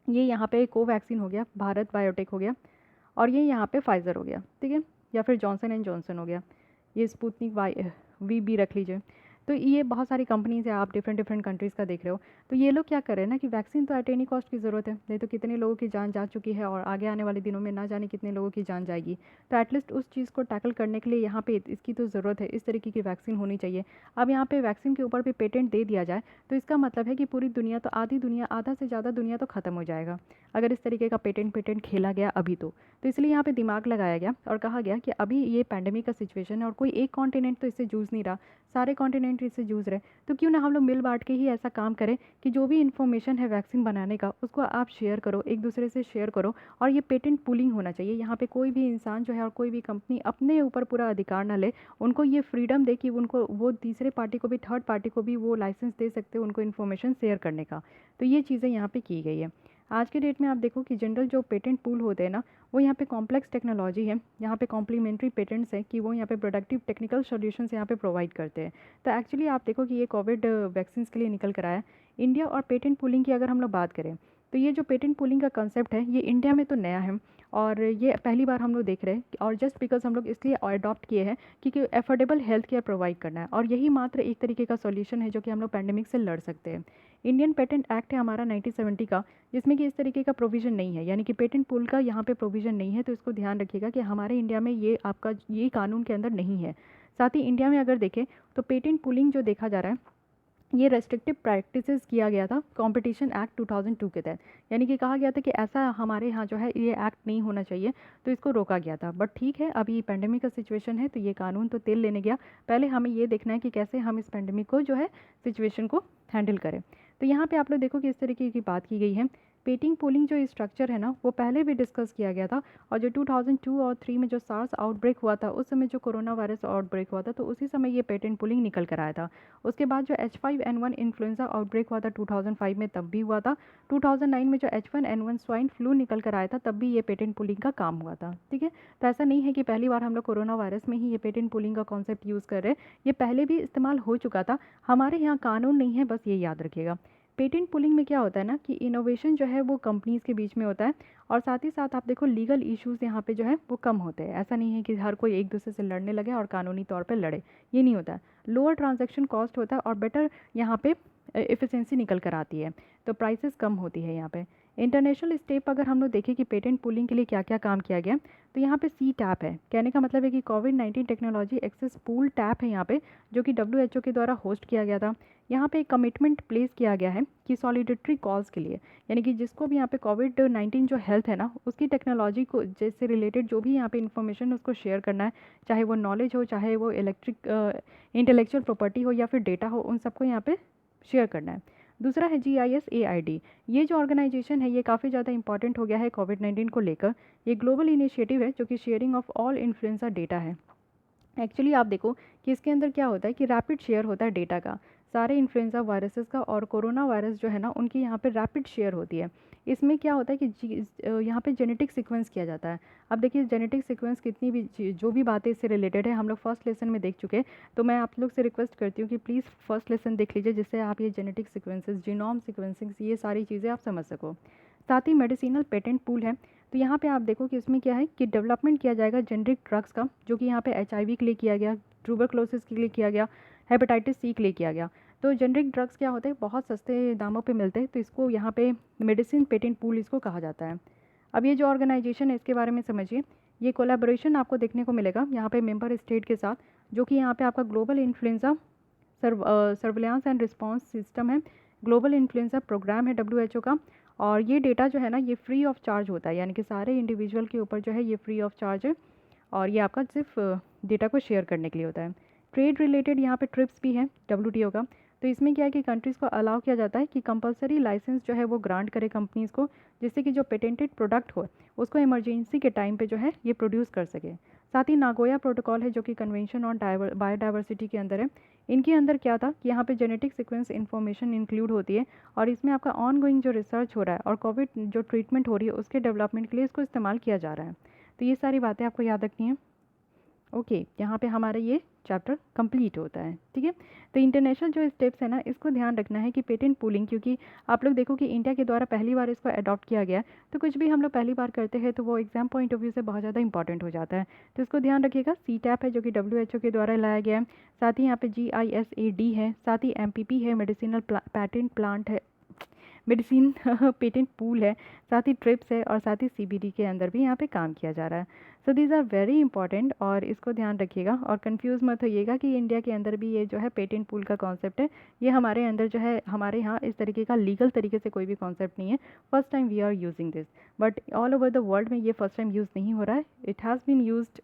ये यहाँ पे कोवैक्सीन हो गया, भारत बायोटेक हो गया, और ये यहाँ पे फाइज़र हो गया, ठीक है, या फिर जॉनसन एंड जॉनसन हो गया, ये स्पुतनिक वी रख लीजिए। तो ये बहुत सारी कंपनीज़ है, आप डिफरेंट डिफरेंट कंट्रीज़ का देख रहे हो। तो ये लोग क्या कर रहे हैं ना कि वैक्सीन तो एट एनी कॉस्ट की ज़रूरत है, नहीं तो कितने लोगों की जान जा चुकी है, और आगे आने वाले दिनों में ना जाने कितने लोगों की जान जाएगी। तो एटलीस्ट उस चीज़ को टैकल करने के लिए यहाँ पे इसकी तो ज़रूरत है, इस तरीके की वैक्सीन होनी चाहिए। अब यहाँ पे वैक्सीन के ऊपर भी पेटेंट दे दिया जाए, तो इसका मतलब है कि पूरी दुनिया, तो आधी दुनिया, आधा से ज़्यादा दुनिया तो ख़त्म हो जाएगा अगर इस तरीके का पेटेंट खेला गया अभी। तो इसलिए यहाँ पे दिमाग लगाया गया और कहा गया कि अभी ये पैंडेमिक का सिचुएशन है और कोई एक कॉन्टिनेंट तो इससे जूझ नहीं रहा, सारे कॉन्टिनेंट इससे जूझ रहे, तो क्यों ना हम लोग मिल बांट के ही ऐसा काम करें कि जो भी इन्फॉर्मेशन है वैक्सीन बनाने का, उसको आप शेयर करो, एक दूसरे से शेयर करो। और ये पेटेंट पूलिंग होना चाहिए, यहाँ पे कोई भी इंसान जो है और कोई भी कंपनी अपने ऊपर पूरा अधिकार ना ले, उनको ये फ्रीडम दे कि उनको वो तीसरे पार्टी को भी, थर्ड पार्टी को भी वो लाइसेंस दे सकते हैं उनको इन्फॉर्मेशन शेयर करने का। तो ये चीज़ें यहाँ पे की गई है। आज के डेट में आप देखो कि जनरल जो पेटेंट पूल होते हैं ना, वो यहाँ पे कॉम्प्लेक्स टेक्नोलॉजी है, यहाँ पे कॉम्प्लीमेंट्री पेटेंट्स हैं कि वो यहाँ पे प्रोडक्टिव टेक्निकल सॉल्यूशंस यहाँ पे प्रोवाइड करते हैं। तो एक्चुअली आप देखो कि ये कोविड वैक्सीन के लिए निकल कर आया इंडिया। और पेटेंट पूलिंग की अगर हम लोग बात करें, तो ये जो पेटेंट पूलिंग का कंसेप्ट है, ये इंडिया में तो नया है और ये पहली बार हम लोग देख रहे हैं। और जस्ट बिकॉज हम लोग इसलिए अडॉप्ट किए हैं क्योंकि एफोर्डेबल हेल्थ केयर प्रोवाइड करना है, और यही मात्र एक तरीके का सॉल्यूशन है जो कि हम लोग पैंडेमिक से लड़ सकते हैं। इंडियन पेटेंट एक्ट है हमारा 1970 का, जिसमें कि इस तरीके का प्रोविज़न नहीं है, यानी कि पेटेंट पूल का यहाँ पे प्रोविज़न नहीं है। तो इसको ध्यान रखिएगा कि हमारे इंडिया में ये आपका ये कानून के अंदर नहीं है। साथ ही इंडिया में अगर देखें तो पेटेंट पूलिंग जो देखा जा रहा है, ये रेस्ट्रिक्टिव प्रैक्टिसेस किया गया था कंपटीशन एक्ट 2002 के तहत, यानी कि कहा गया था कि ऐसा हमारे यहाँ जो है ये एक्ट नहीं होना चाहिए, तो इसको रोका गया था। बट ठीक है, अभी पेंडेमिक का सिचुएशन है तो ये कानून तो तेल लेने गया। पहले हमें ये देखना है कि कैसे हम इस पेंडेमिक को जो है सिचुएशन को हैंडल करें। तो यहाँ पे आप लोग देखो कि इस तरीके की बात की गई है। पेटिंग पूलिंग जो स्ट्रक्चर है ना वो पहले भी डिस्कस किया गया था, और जो 2002 और 3 में जो सार्स आउटब्रेक हुआ था उस समय जो कोरोना वायरस आउटब्रेक हुआ था तो उसी समय ये पेटेंट पुलिंग निकल कर आया था। उसके बाद जो H5N1 इन्फ्लुएंजा आउटब्रेक हुआ था 2005 में, तब भी हुआ था। 2009 में जो H1N1 स्वाइन फ्लू निकल कर आया था तब भी ये पेटेंट पुलिंग का काम हुआ था। ठीक है, तो ऐसा नहीं है कि पहली बार हम लोग कोरोना वायरस में ही ये पेटेंट पुलिंग का कॉन्सेप्ट यूज़ कर रहे हैं, ये पहले भी इस्तेमाल हो चुका था। हमारे यहाँ कानून नहीं है, बस ये याद रखिएगा। पेटेंट पुलिंग में क्या होता है ना कि इनोवेशन जो है वो कंपनीज़ के बीच में होता है, और साथ ही साथ आप देखो लीगल इश्यूज़ यहाँ पे जो है वो कम होते हैं। ऐसा नहीं है कि हर कोई एक दूसरे से लड़ने लगे और कानूनी तौर पे लड़े, ये नहीं होता है। लोअर ट्रांजैक्शन कॉस्ट होता है और बेटर यहाँ पे एफिशिएंसी निकल कर आती है, तो प्राइसेस कम होती है यहाँ पे। इंटरनेशनल स्टेप अगर हम लोग देखें कि पेटेंट पुलिंग के लिए क्या क्या काम किया गया, तो यहाँ पे सी टैप है। कहने का मतलब है कि कोविड-19 टेक्नोलॉजी एक्सेस पूल टैप है यहाँ पे, जो कि WHO के द्वारा होस्ट किया गया था। यहाँ पे एक कमिटमेंट प्लेस किया गया है कि सॉलिडेटरी कॉज के लिए, यानी कि जिसको भी यहाँ पे कोविड-19 जो हेल्थ है ना उसकी टेक्नोलॉजी को जैसे रिलेटेड जो भी यहाँ पे इन्फॉर्मेशन उसको शेयर करना है, चाहे वो नॉलेज हो, चाहे वो इंटेलेक्चुअल प्रॉपर्टी हो या फिर डेटा हो, उन सबको यहाँ पे शेयर करना है। दूसरा है GISAID। ये जो ऑर्गेनाइजेशन है ये काफ़ी ज़्यादा इंपॉर्टेंट हो गया है कोविड-19 को लेकर। ये ग्लोबल इनिशिएटिव है जो कि sharing of all influenza data है। एक्चुअली आप देखो कि इसके अंदर क्या होता है कि रैपिड शेयर होता है डेटा का, सारे इन्फ्लुएंजा वायरसेस का, और कोरोना वायरस जो है ना उनकी यहाँ पे रैपिड शेयर होती है। इसमें क्या होता है कि यहाँ पे जेनेटिक सीक्वेंस किया जाता है। अब देखिए जेनेटिक सीक्वेंस कितनी भी जो भी बातें इससे रिलेटेड है हम लोग फर्स्ट लेसन में देख चुके हैं, तो मैं आप लोग से रिक्वेस्ट करती हूँ कि प्लीज़ फर्स्ट लेसन देख लीजिए, जिससे आप ये जेनेटिक सीक्वेंसेस, जीनोम सीक्वेंसिंग, ये सारी चीज़ें आप समझ सको। साथ ही मेडिसिनल पेटेंट पूल है, तो यहाँ पे आप देखो कि इसमें क्या है कि डेवलपमेंट किया जाएगा जेनरिक ड्रग्स का, जो कि यहाँ पे HIV के लिए किया गया, ट्यूबरक्लोसिस के लिए किया गया, हेपेटाइटिस C के लिए किया गया। तो जेनरिक ड्रग्स क्या होते हैं, बहुत सस्ते दामों पे मिलते हैं, तो इसको यहाँ पे मेडिसिन पेटेंट पूल इसको कहा जाता है। अब ये जो ऑर्गेनाइजेशन है इसके बारे में समझिए। ये कोलैबोरेशन आपको देखने को मिलेगा यहाँ पे मेंबर स्टेट के साथ, जो कि यहाँ पे आपका global influenza surveillance and response system है, ग्लोबल इन्फ्लुएंजा प्रोग्राम है WHO का। और ये डेटा जो है ना ये फ्री ऑफ चार्ज होता है, यानी कि सारे इंडिविजुअल के ऊपर जो है ये फ्री ऑफ चार्ज है, और ये आपका सिर्फ डेटा को शेयर करने के लिए होता है। ट्रेड रिलेटेड यहाँ पे ट्रिप्स भी है WTO का, तो इसमें क्या है कि कंट्रीज़ को अलाउ किया जाता है कि कंपलसरी लाइसेंस जो है वो ग्रांट करे कंपनीज़ को, जिससे कि जो पेटेंटेड प्रोडक्ट हो उसको इमरजेंसी के टाइम पे जो है ये प्रोड्यूस कर सके। साथ ही नागोया प्रोटोकॉल है जो कि कन्वेंशन ऑन बायोडाइवर्सिटी के अंदर है। इनके अंदर क्या था कि यहाँ पे जेनेटिक सीक्वेंस इन्फॉर्मेशन इंक्लूड होती है, और इसमें आपका ऑन गोइंग जो रिसर्च हो रहा है और कोविड जो ट्रीटमेंट हो रही है उसके डेवलपमेंट के लिए इसको इस्तेमाल किया जा रहा है। तो ये सारी बातें आपको याद रखनी है। ओके, यहाँ पे हमारा ये चैप्टर कंप्लीट होता है। ठीक है, तो इंटरनेशनल जो स्टेप्स है ना इसको ध्यान रखना है कि पेटेंट पूलिंग, क्योंकि आप लोग देखो कि इंडिया के द्वारा पहली बार इसको अडॉप्ट किया गया है, तो कुछ भी हम लोग पहली बार करते हैं तो वो एग्जाम पॉइंट ऑफ व्यू से बहुत ज़्यादा इंपॉर्टेंट हो जाता है, तो इसको ध्यान रखिएगा। CTAP है जो कि WHO के द्वारा लाया गया है, साथ ही यहाँ पे GISAD है, साथ ही MPP है, मेडिसिनल पेटेंट प्लांट है, मेडिसिन पेटेंट पूल है, साथ ही ट्रिप्स है, और साथ ही CBD के अंदर भी यहाँ पे काम किया जा रहा है। So these are very important, और इसको ध्यान रखिएगा और कंफ्यूज मत होइएगा कि इंडिया के अंदर भी ये जो है पेटेंट पूल का कॉन्सेप्ट है, ये हमारे अंदर जो है हमारे यहाँ इस तरीके का लीगल तरीके से कोई भी कॉन्सेप्ट नहीं है। First time we are using this, but all over the world में ये फर्स्ट टाइम यूज़ नहीं हो रहा है। It has been used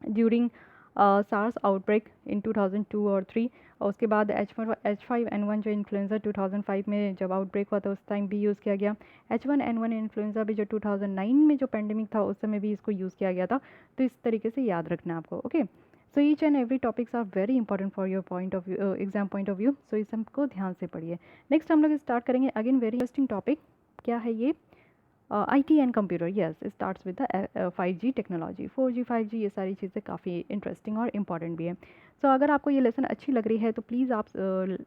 during SARS outbreak in 2002 और 3, और उसके बाद H5N1 जो इन्फ्लुएंजा 2005 में जब आउटब्रेक हुआ था उस टाइम भी यूज़ किया गया। H1N1 इन्फ्लुएंजा भी जो 2009 में जो पेंडेमिक था उस समय भी इसको यूज़ किया गया था। तो इस तरीके से याद रखना आपको। Okay, so each and every topics are very important for your point of view, exam point of view, so इस सबको ध्यान से पढ़िए। नेक्स्ट हम लोग स्टार्ट करेंगे अगेन वेरी इंटरेस्टिंग टॉपिक। क्या है ये? IT and computer, yes, starts with the 5G technology, 4G 5G, ये सारी चीज़ें काफ़ी इंटरेस्टिंग और इम्पॉर्टेंट भी है। सो अगर आपको ये लेसन अच्छी लग रही है तो प्लीज़ आप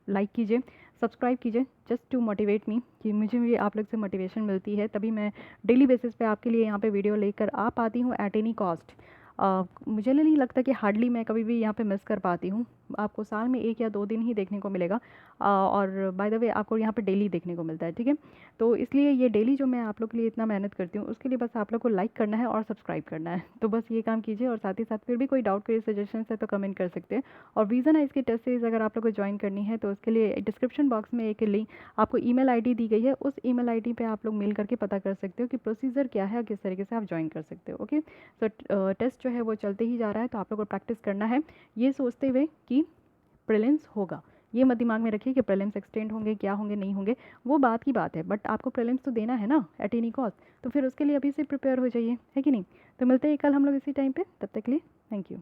लाइक कीजिए, सब्सक्राइब कीजिए, जस्ट टू मोटिवेट मी, कि मुझे भी आप लोग से मोटिवेशन मिलती है, तभी मैं डेली बेसिस पे आपके लिए यहाँ पे वीडियो लेकर आ पाती हूँ एट एनी कॉस्ट। मुझे नहीं लगता कि हार्डली मैं कभी भी यहाँ पे मिस कर पाती हूँ। आपको साल में 1 या 2 दिन ही देखने को मिलेगा, और बाय द वे आपको यहाँ पे डेली देखने को मिलता है, ठीक है। तो इसलिए ये डेली जो मैं आप लोग के लिए इतना मेहनत करती हूँ, उसके लिए बस आप लोग को लाइक करना है और सब्सक्राइब करना है। तो बस ये काम कीजिए, और साथ ही साथ फिर भी कोई डाउट कोई सजेशन है तो कमेंट कर सकते हैं। और विज़न है इसकी टेस्ट सीरीज़ अगर आप लोग को ज्वाइन करनी है तो उसके लिए डिस्क्रिप्शन बॉक्स में एक लिंक, आपको ईमेल आईडी दी गई है, उस ईमेल आईडी पे आप लोग मेल करके पता कर सकते हो कि प्रोसीजर क्या है और किस तरीके से आप ज्वाइन कर सकते हो। ओके, तो टेस्ट जो है वो चलते ही जा रहा है, तो आप लोग को प्रैक्टिस करना है ये सोचते हुए कि प्रीलिम्स होगा। ये मत दिमाग में रखिए कि प्रीलिम्स एक्सटेंड होंगे, क्या होंगे नहीं होंगे, वो बात की बात है, बट आपको प्रीलिम्स तो देना है ना एट एनी कॉस्ट, तो फिर उसके लिए अभी से प्रिपेयर हो जाइए, है कि नहीं। तो मिलते हैं कल हम लोग इसी टाइम पे, तब तक के लिए थैंक यू।